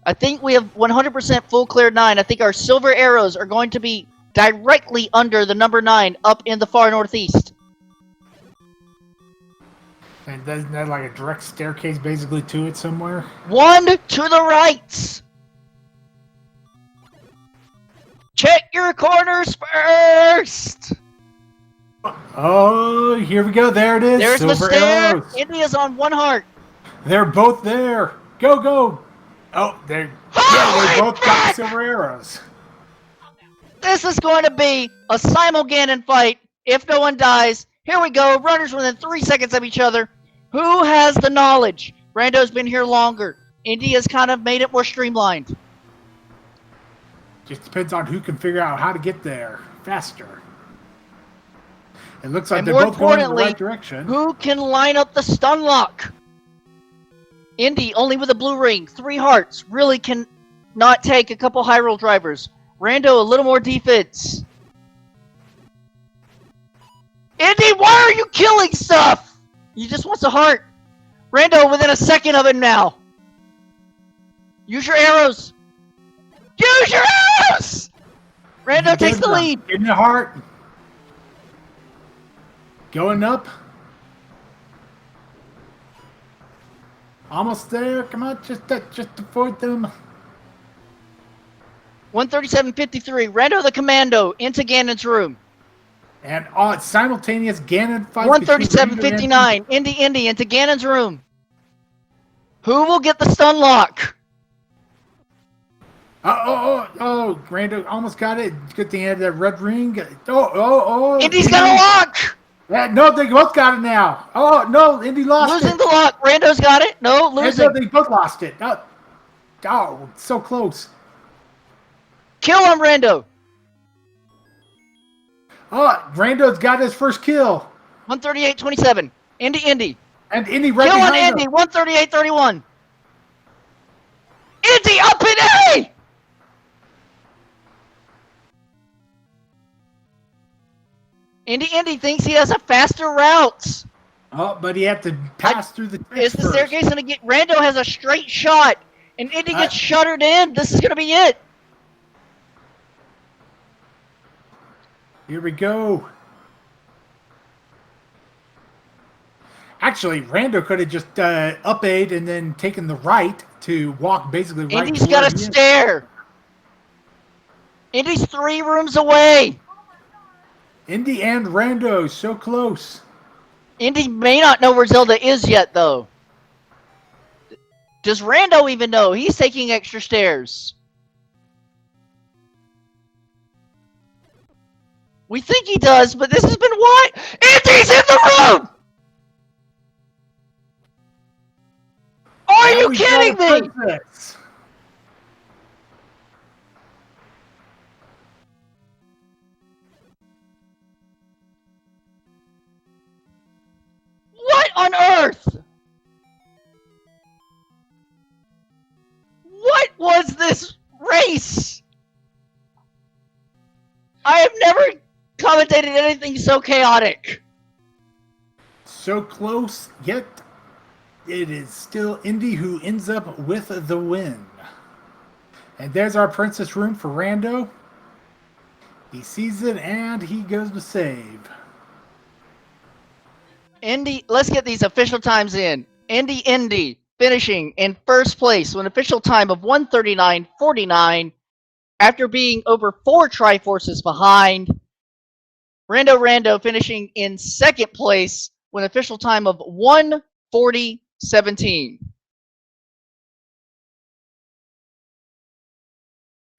I think we have 100% full clear 9. I think our silver arrows are going to be directly under the number 9 up in the far northeast. And doesn't that like a direct staircase basically to it somewhere? 1 to the right! Check your corners first! Oh, here we go. There it is. There's Silver the stair. arrows. India's on 1 heart. They're both there. Go, go. Oh, they both got silver arrows. This is going to be a simul Ganon fight if no one dies. Here we go. Runners within 3 seconds of each other. Who has the knowledge? Rando's been here longer. Indy has kind of made it more streamlined. Just depends on who can figure out how to get there faster. It looks like And they're more both going in the importantly, right direction. Who can line up the stun lock? Indy, only with a blue ring. 3 hearts. Really can not take a couple high roll drivers. Rando, a little more defense. Indy, why are you killing stuff? He just wants a heart. Rando within a second of him now. Use your arrows. Use your arrows! Rando takes the lead. In the heart. Going up. Almost there. Come on, just avoid them. 137.53. RandothaCommando into Ganon's room. And simultaneous Ganon fight. 137.59. Indy into Ganon's room. Who will get the stun lock? Oh, Rando almost got it. Good thing he had that red ring. Oh. Indy's got a lock! Yeah, no, they both got it now. Oh, no, Indy lost Losing it. the lock. Rando's got it. No, losing. No, they both lost it. Oh, so close. Kill him, Rando. Oh, Rando's got his first kill. 138.27. Indy. And Indy right Kill on behind Indy. him. 138.31. Indy up in A! Indy thinks he has a faster route. Oh, but he had to pass through the Is the first. staircase gonna get? Rando has a straight shot, and Indy gets shuttered in. This is gonna be it. Here we go. Actually, Rando could have just up-A'd and then taken the right to walk basically right. Indy's got a stair. Indy's 3 rooms away. Indy and Rando, so close. Indy may not know where Zelda is yet, though. Does Rando even know? He's taking extra stairs. We think he does, but this has been what? Indy's in the room! Are you kidding me? Princess. What on earth? What was this race? I have never commentated anything so chaotic. So close, yet it is still Indy who ends up with the win. And there's our princess room for Rando. He sees it and he goes to save. Indy, let's get these official times in. Indy finishing in first place with an official time of 1:39.49 after being over 4 Triforces behind. Rando finishing in second place with an official time of 1:40.17.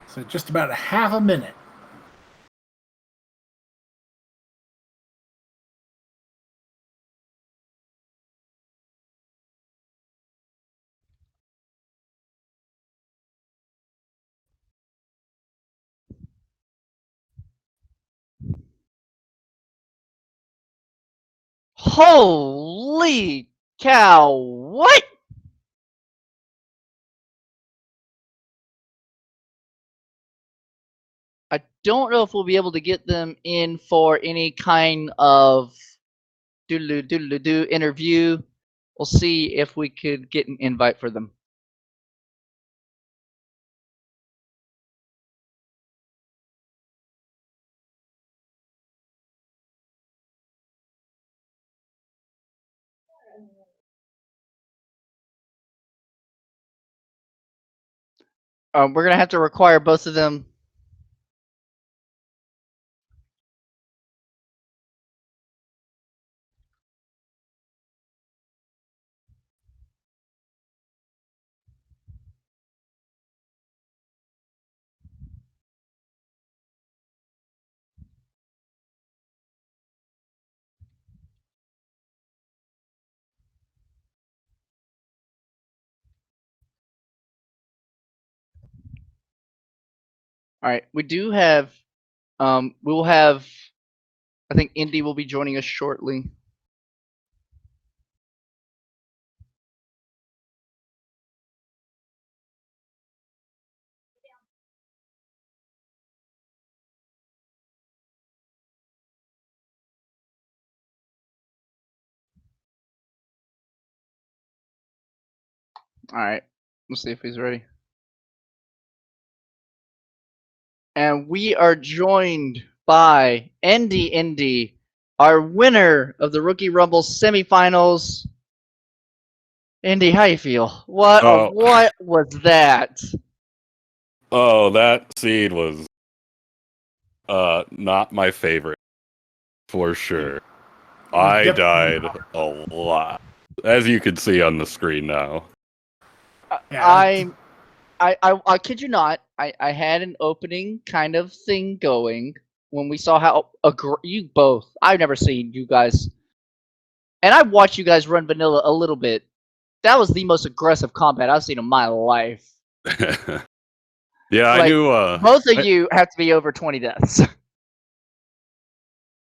So just about a half a minute. Holy cow, what? I don't know if we'll be able to get them in for any kind of doodle-doo interview. We'll see if we could get an invite for them. We're gonna have to require both of them. All right, we do have. We will have. I think Indy will be joining us shortly. All right, let's see if he's ready. And we are joined by Indy, our winner of the Rookie Rumble semifinals. Indy, how you feel? What was that? Oh, that seed was not my favorite for sure. I died a lot, as you can see on the screen now. I kid you not. I had an opening kind of thing going when we saw how you both. I've never seen you guys, and I've watched you guys run vanilla a little bit. That was the most aggressive combat I've seen in my life. Yeah, Like, I knew. Both of you have to be over 20 deaths.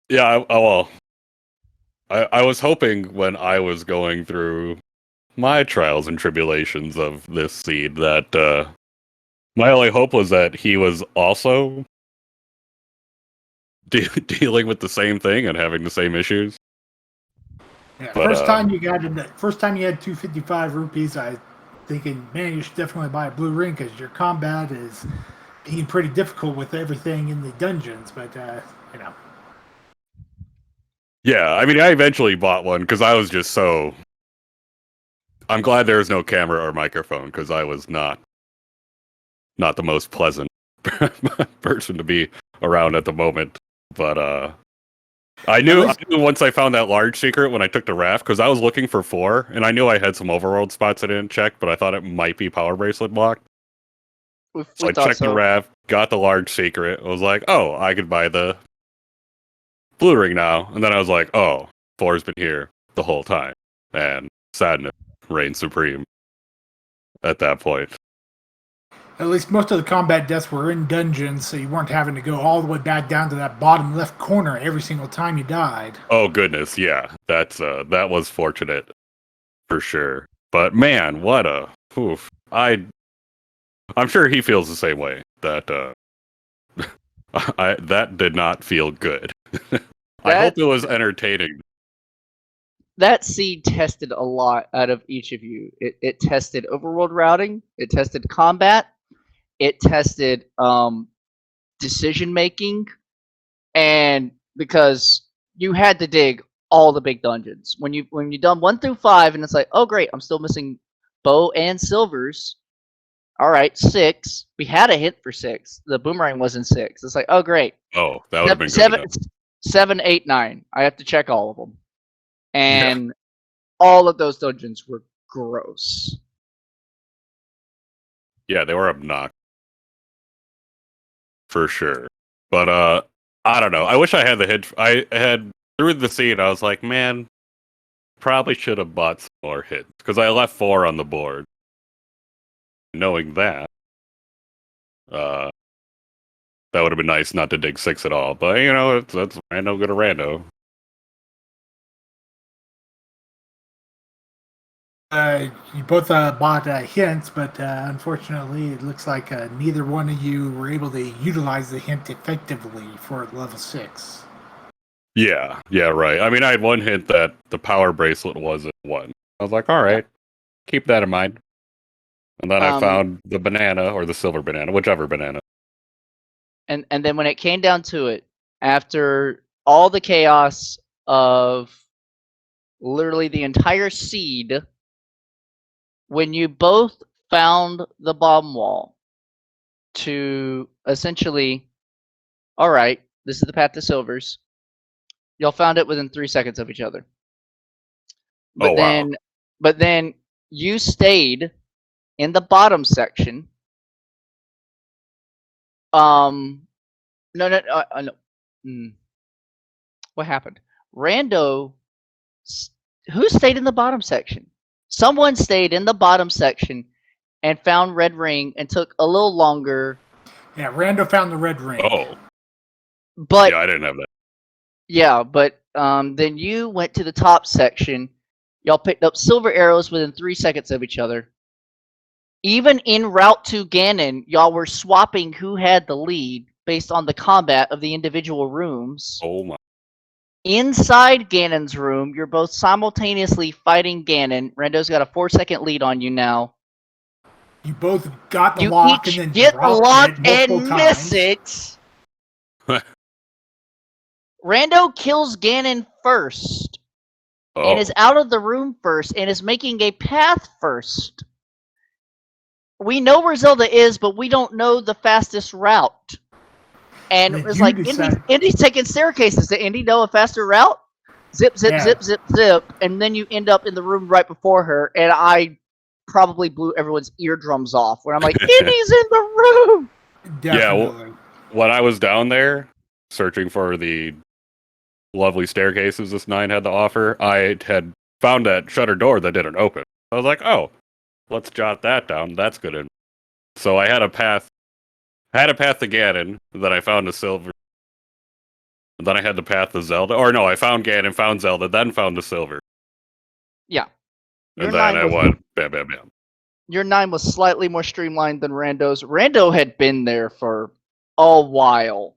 Yeah, well, I was hoping when I was going through my trials and tribulations of this seed that my only hope was that he was also dealing with the same thing and having the same issues. Yeah, But, first time you had 255 rupees, I thinking, man, you should definitely buy a blue ring because your combat is being pretty difficult with everything in the dungeons. But you know, yeah, I mean, I eventually bought one because I was just so. I'm glad there was no camera or microphone because I was not the most pleasant person to be around at the moment. But I knew once I found that large secret when I took the raft, because I was looking for 4, and I knew I had some overworld spots I didn't check, but I thought it might be power bracelet blocked. So I checked the raft, got the large secret. I was like, oh, I could buy the blue ring now. And then I was like, oh, 4's been here the whole time. And sadness reigned supreme at that point. at least most of the combat deaths were in dungeons, so you weren't having to go all the way back down to that bottom left corner every single time you died. Oh goodness, yeah, that was fortunate for sure. But man, what a oof! I'm sure he feels the same way. That that did not feel good. I hope it was entertaining. That seed tested a lot out of each of you. It tested overworld routing. It tested combat. It tested decision making, and because you had to dig all the big dungeons when you done 1 through 5, and it's like, oh great, I'm still missing bow and silvers. All right, 6. We had a hint for 6. The boomerang was in 6. It's like, oh great. Oh, that would have been good enough. 7, 8, 9. I have to check all of them, and all of those dungeons were gross. Yeah, they were obnoxious for sure. But I don't know. I wish I had the hit. I had through the seed. I was like, man, probably should have bought some more hits because I left 4 on the board. Knowing that, that would have been nice not to dig 6 at all. But you know, that's rando go to rando. You both bought hints, but unfortunately, it looks like neither one of you were able to utilize the hint effectively for level 6. Yeah, right. I mean, I had one hint that the power bracelet wasn't one. I was like, all right, keep that in mind. And then I found the banana or the silver banana, whichever banana. And then when it came down to it, after all the chaos of literally the entire seed, when you both found the bomb wall to essentially, all right, this is the path to silvers. Y'all found it within 3 seconds of each other. But then you stayed in the bottom section. No. What happened? Rando, who stayed in the bottom section? Someone stayed in the bottom section and found red ring and took a little longer. Yeah, Rando found the red ring. Oh, But yeah, I didn't have that. yeah, but then you went to the top section. Y'all picked up silver arrows within 3 seconds of each other. Even en route to Ganon, y'all were swapping who had the lead based on the combat of the individual rooms. Oh my. Inside Ganon's room, you're both simultaneously fighting Ganon. Rando's got a 4-second lead on you now. You both got the You lock each and then get the dropped lock it multiple and times. miss it. Rando kills Ganon first and is out of the room first and is making a path first. We know where Zelda is, but we don't know the fastest route. And Then it's you like, decide- Indy's taking staircases. Does Indy know a faster route? Zip, zip, Yeah. zip, zip, zip. And then you end up in the room right before her. And I probably blew everyone's eardrums off when I'm like, Indy's in the room! Definitely. When I was down there searching for the lovely staircases this 9 had to offer, I had found that shutter door that didn't open. I was like, oh, let's jot that down. That's good. So I had a path. to Ganon, then I found a silver. Then I had the path to Zelda. Or no, I found Ganon, found Zelda, then found the silver. Yeah. And then I went bam, bam, bam. Your 9 was slightly more streamlined than Rando's. Rando had been there for a while.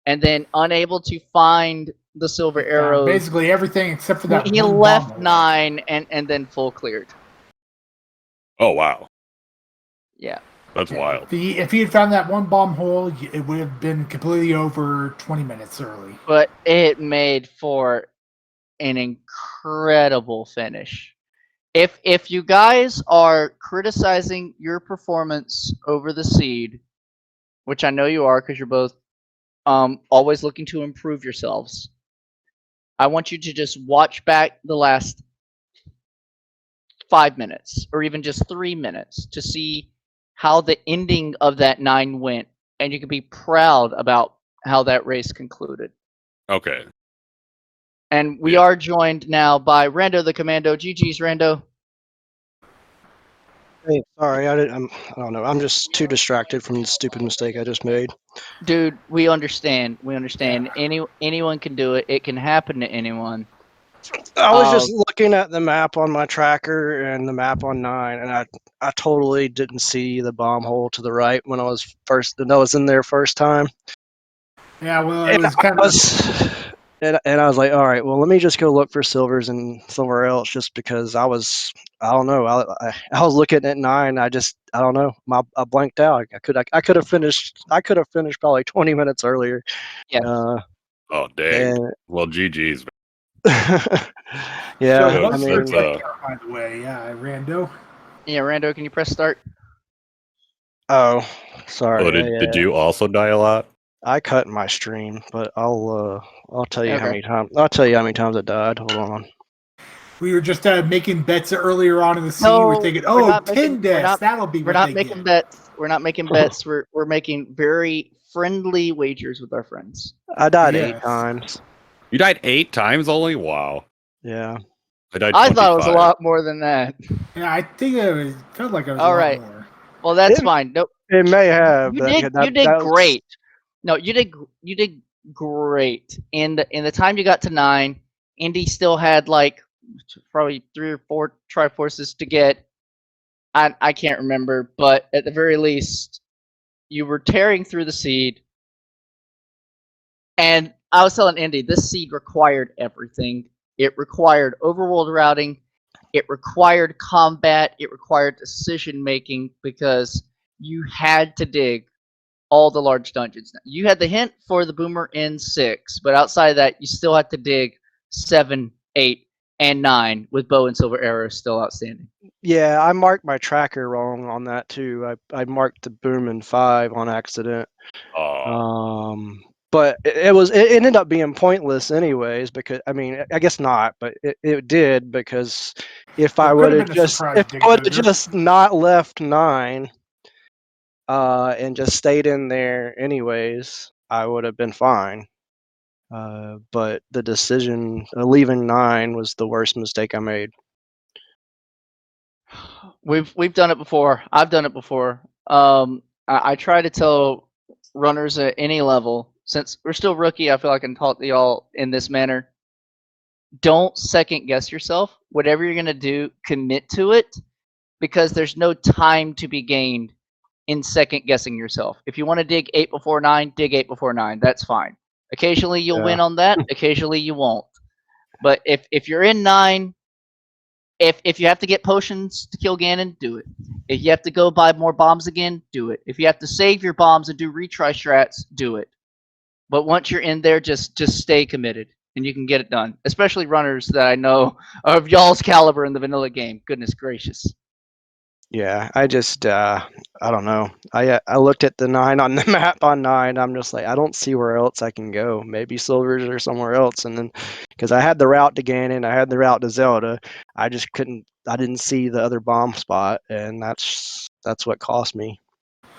And then unable to find the silver arrows. Basically everything except for that He one left bomb 9 and then full cleared. Oh, wow. Yeah. That's wild. If he had found that one bomb hole, it would have been completely over 20 minutes early. But it made for an incredible finish. If you guys are criticizing your performance over the seed, which I know you are because you're both always looking to improve yourselves, I want you to just watch back the last 5 minutes or even just 3 minutes to see how the ending of that 9 went, and you can be proud about how that race concluded. Okay. And we are joined now by RandothaCommando. GG's, Rando. Hey, sorry, I don't know. I'm just too distracted from the stupid mistake I just made. Dude, we understand. We understand. Anyone can do it. It can happen to anyone. I was just looking at the map on my tracker and the map on 9, and I totally didn't see the bomb hole to the right when I was in there first time. Yeah, well, it was kind of... And I was like, all right, well, let me just go look for silvers and somewhere else, just because I don't know. I was looking at 9. I don't know. I blanked out. I could have finished probably 20 minutes earlier. Yeah. Oh, dang. Well, GG's. Yeah, So I mean, by the way, Rando. Yeah, Rando, can you press start? Oh, sorry. Oh, did you also die a lot? I cut my stream, but I'll tell you how many times. I'll tell you how many times I died. Hold on. We were just making bets earlier on in the scene. We're thinking, 10 deaths. That'll be. We're not making bets. We're not making bets. We're making very friendly wagers with our friends. I died 8 times. You died 8 times only? Wow. Yeah. I thought it was a lot more than that. Yeah, I think it felt like it was all a right. lot more. Well, that's fine. Nope. It may have. You did great. No, you did great. In the time you got to 9, Indy still had like probably 3 or 4 Triforces to get. I can't remember, but at the very least, you were tearing through the seed. And I was telling Indy, this seed required everything. It required overworld routing. It required combat. It required decision making because you had to dig all the large dungeons. You had the hint for the boomer in 6, but outside of that, you still had to dig 7, 8, and 9 with bow and silver arrows still outstanding. Yeah, I marked my tracker wrong on that too. I marked the boom in 5 on accident. But it ended up being pointless anyways, because I mean, I guess not, but it did, because if I would have just not left 9 and just stayed in there anyways, I would have been fine. But the decision of leaving 9 was the worst mistake I made. We've done it before. I've done it before. I try to tell runners at any level, since we're still rookie, I feel like I can talk to y'all in this manner. Don't second guess yourself. Whatever you're gonna do, commit to it, because there's no time to be gained in second guessing yourself. If you want to dig 8 before 9, dig 8 before 9. That's fine. Occasionally you'll win on that. Occasionally you won't. But if you're in 9, if you have to get potions to kill Ganon, do it. If you have to go buy more bombs again, do it. If you have to save your bombs and do retry strats, do it. But once you're in there, just stay committed, and you can get it done. Especially runners that I know of y'all's caliber in the vanilla game. Goodness gracious. Yeah, I just I don't know. I looked at the 9 on the map on 9. I'm just like, I don't see where else I can go. Maybe Silvers or somewhere else. And then because I had the route to Ganon, I had the route to Zelda, I just couldn't. I didn't see the other bomb spot, and that's what cost me.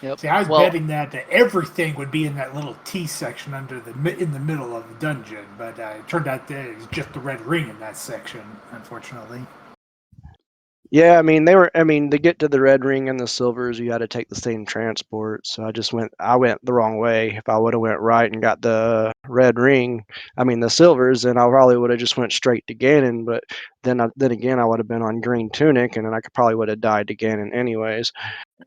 Yep. See, I was betting that everything would be in that little T section in the middle of the dungeon, but it turned out that it was just the red ring in that section, unfortunately. Yeah, I mean to get to the red ring and the silvers, you had to take the same transport. So I went the wrong way. If I would have went right and got the red ring, the silvers, then I probably would have just went straight to Ganon. But then again, I would have been on green tunic, and then I probably would have died to Ganon anyways.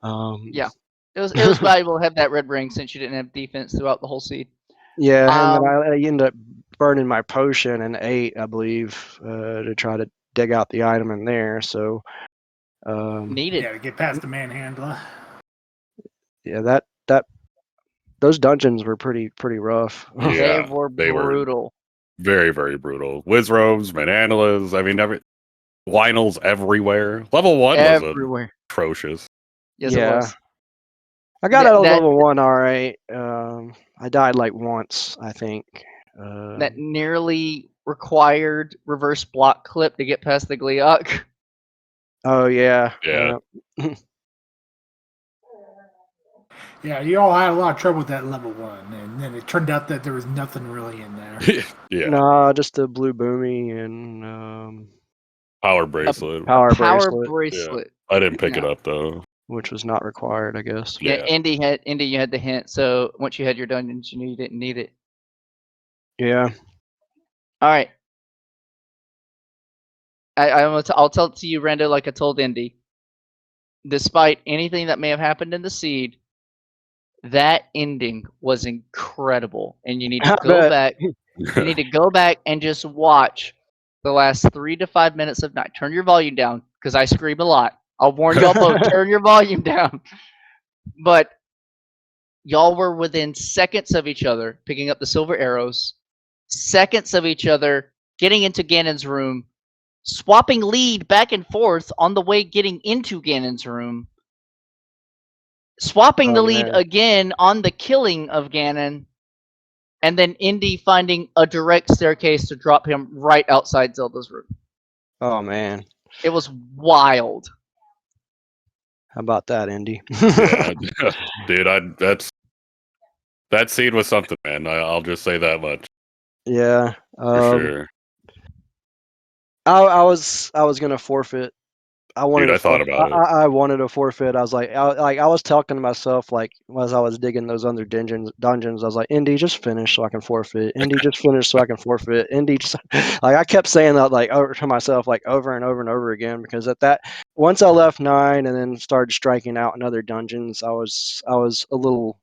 Yeah, it was valuable to have that red ring since you didn't have defense throughout the whole seed. Yeah, and then I ended up burning my potion in 8, I believe, to try to dig out the item in there. So needed. Yeah, to get past the manhandler. Yeah, those dungeons were pretty rough. Yeah, they were brutal. Very, very brutal. Wizrobes, Mananalas, Lionels everywhere. Level 1 was atrocious. Yes, it was. I got out of level 1 alright. I died like once, I think. That nearly required reverse block clip to get past the Gliok. Oh yeah. Yeah. Yeah, you all had a lot of trouble with that level 1, and then it turned out that there was nothing really in there. Yeah. No, just the blue boomy and Power bracelet. Power bracelet. Yeah. I didn't pick it up though. Which was not required, I guess. Yeah, Indy, you had the hint, so once you had your dungeons, you knew you didn't need it. Yeah. All right. I'll tell it to you, Rando, like I told Indy. Despite anything that may have happened in the seed, that ending was incredible, and you need to go back. You need to go back and just watch the last 3 to 5 minutes of night. Turn your volume down, because I scream a lot. I'll warn y'all both. Turn your volume down. But y'all were within seconds of each other, picking up the silver arrows. Seconds of each other, getting into Ganon's room, swapping lead back and forth on the way getting into Ganon's room, swapping the lead again on the killing of Ganon, and then Indy finding a direct staircase to drop him right outside Zelda's room. Oh man. It was wild. How about that, Indy? Yeah, dude, that seed was something, man. I'll just say that much. Yeah. For sure. I was gonna forfeit. I wanted. Dude, I thought about it. I wanted to forfeit. I was like, I was talking to myself like as I was digging those other dungeons. I was like, Indy, just finish so I can forfeit. Indy, just finish so I can forfeit. Indy, just like I kept saying that like over to myself like over and over and over again because once I left 9 and then started striking out in other dungeons, I was a little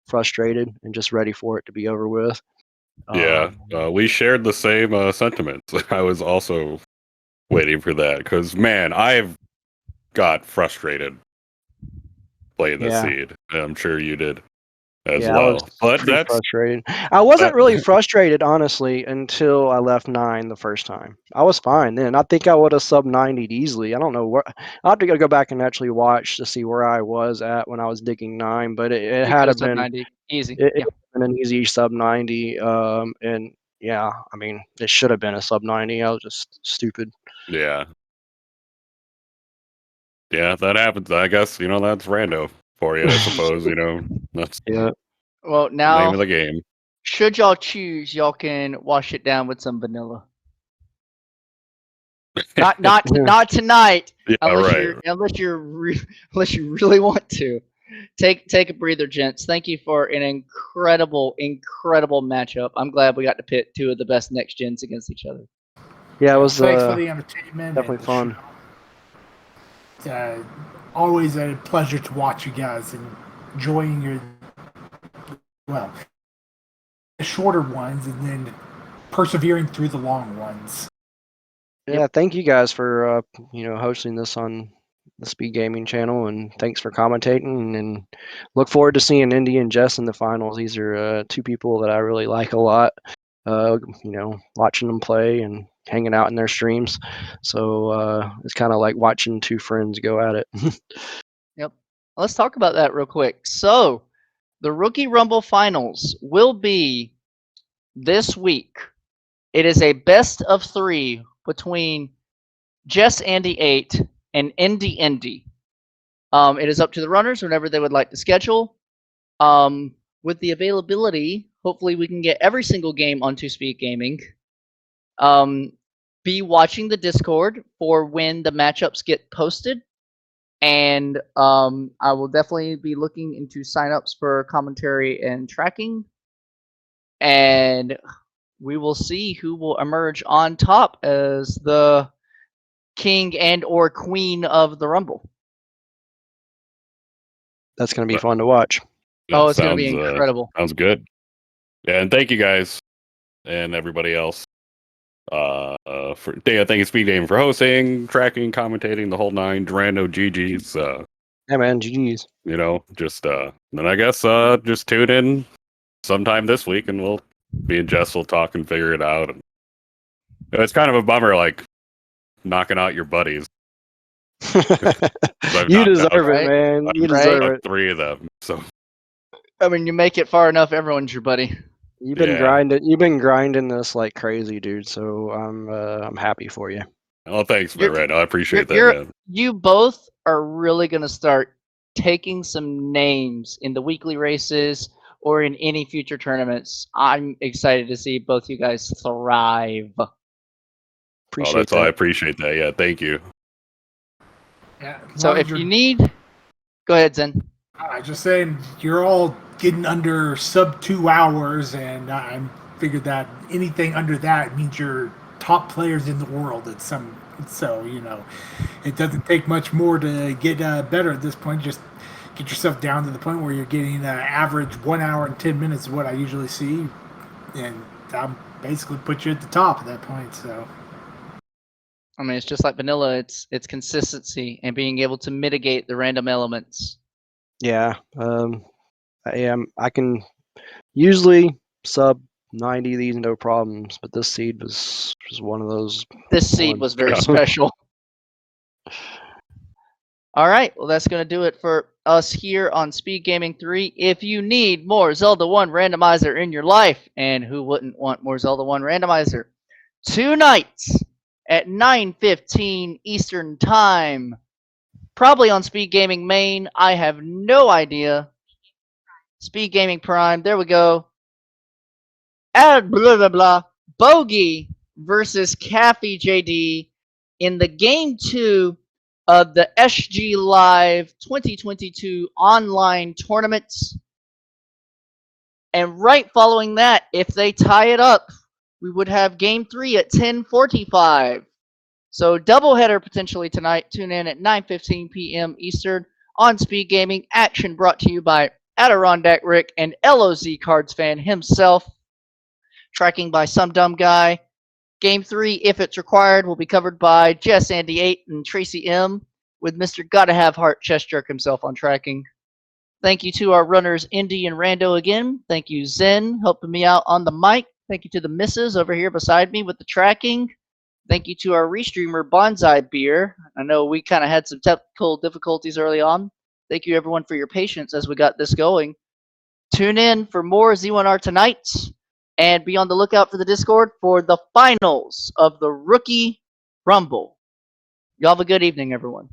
frustrated and just ready for it to be over with. Yeah, we shared the same sentiments. I was also waiting for that because, man, I've got frustrated playing the seed. I'm sure you did as well. But that's frustrated. I wasn't really frustrated, honestly, until I left 9 the first time. I was fine then. I think I would have sub 90'd easily. I don't know where. I'll have to go back and actually watch to see where I was at when I was digging 9, but it had been 90 easy. It been an easy sub 90, and yeah, I mean, it should have been a sub 90. I was just stupid. Yeah, that happens. I guess that's rando for you. I suppose that's Well, now the name of the game. Should y'all choose, y'all can wash it down with some vanilla. Not tonight. Yeah, unless you really want to. take a breather, gents. Thank you for an incredible matchup. I'm glad we got to pit two of the best next gens against each other. Yeah, it was Thanks for the entertainment. definitely fun. Always a pleasure to watch you guys and enjoying your the shorter ones and then persevering through the long ones. Yeah, thank you guys for hosting this on the Speed Gaming channel, and thanks for commentating. And look forward to seeing Indy and Jess in the finals. These are two people that I really like a lot. Watching them play and hanging out in their streams. So it's kind of like watching two friends go at it. Yep. Let's talk about that real quick. So, the Rookie Rumble Finals will be this week. It is a best of 3 between Jess Andy 8 and Indy. It is up to the runners whenever they would like to schedule. With the availability, hopefully we can get every single game onto SpeedGaming. Be watching the Discord for when the matchups get posted. And I will definitely be looking into signups for commentary and tracking. And we will see who will emerge on top as the king and or queen of the Rumble. That's going to be fun to watch. Oh, it's going to be incredible. Sounds good. Yeah, and thank you guys and everybody else. Thank you, Speed Game, for hosting, tracking, commentating, the whole 9. Rando GG's. Yeah, man, GG's. Then I guess just tune in sometime this week, and me and Jess will talk and figure it out. And it's kind of a bummer, like knocking out your buddies. You deserve it, man. You deserve it. 3 of them. So I mean, you make it far enough, everyone's your buddy. You've been grinding. You've been grinding this like crazy, dude. So I'm happy for you. Oh, thanks, man. Right, I appreciate that, man. You both are really gonna start taking some names in the weekly races or in any future tournaments. I'm excited to see both you guys thrive. Appreciate that. I appreciate that. Yeah, thank you. Yeah. So if you need, go ahead, Zen. I just saying you're all getting under sub 2 hours, and I figured that anything under that means you're top players in the world at some. So it doesn't take much more to get better at this point. Just get yourself down to the point where you're getting average 1 hour and 10 minutes is what I usually see, and I'll basically put you at the top at that point. So. I mean, it's just like vanilla. It's consistency and being able to mitigate the random elements. Yeah, I can usually sub 90 of these no problems, but this seed was one of those. This seed was very special. All right, well, that's going to do it for us here on Speed Gaming 3. If you need more Zelda 1 Randomizer in your life, and who wouldn't want more Zelda 1 Randomizer, tonight at 9:15 Eastern Time, probably on Speed Gaming Main. I have no idea. Speed Gaming Prime. There we go. Add blah blah blah. Bogey versus Caffey JD in the Game 2 of the SG Live 2022 online tournaments. And right following that, if they tie it up, we would have Game 3 at 10:45. So doubleheader potentially tonight. Tune in at 9:15 p.m. Eastern on Speed Gaming. Action brought to you by Adirondack Rick and LOZ Cards fan himself. Tracking by some dumb guy. Game 3, if it's required, will be covered by Jess Andy 8 and Tracy M, with Mr. Gotta Have Heart Chest Jerk himself on tracking. Thank you to our runners Indy and Rando again. Thank you, Zen, helping me out on the mic. Thank you to the missus over here beside me with the tracking. Thank you to our restreamer Bonsai Beer. I know we kind of had some technical difficulties early on. Thank you everyone for your patience as we got this going. Tune in for more Z1R tonight, and be on the lookout for the Discord for the finals of the Rookie Rumble. Y'all have a good evening, everyone.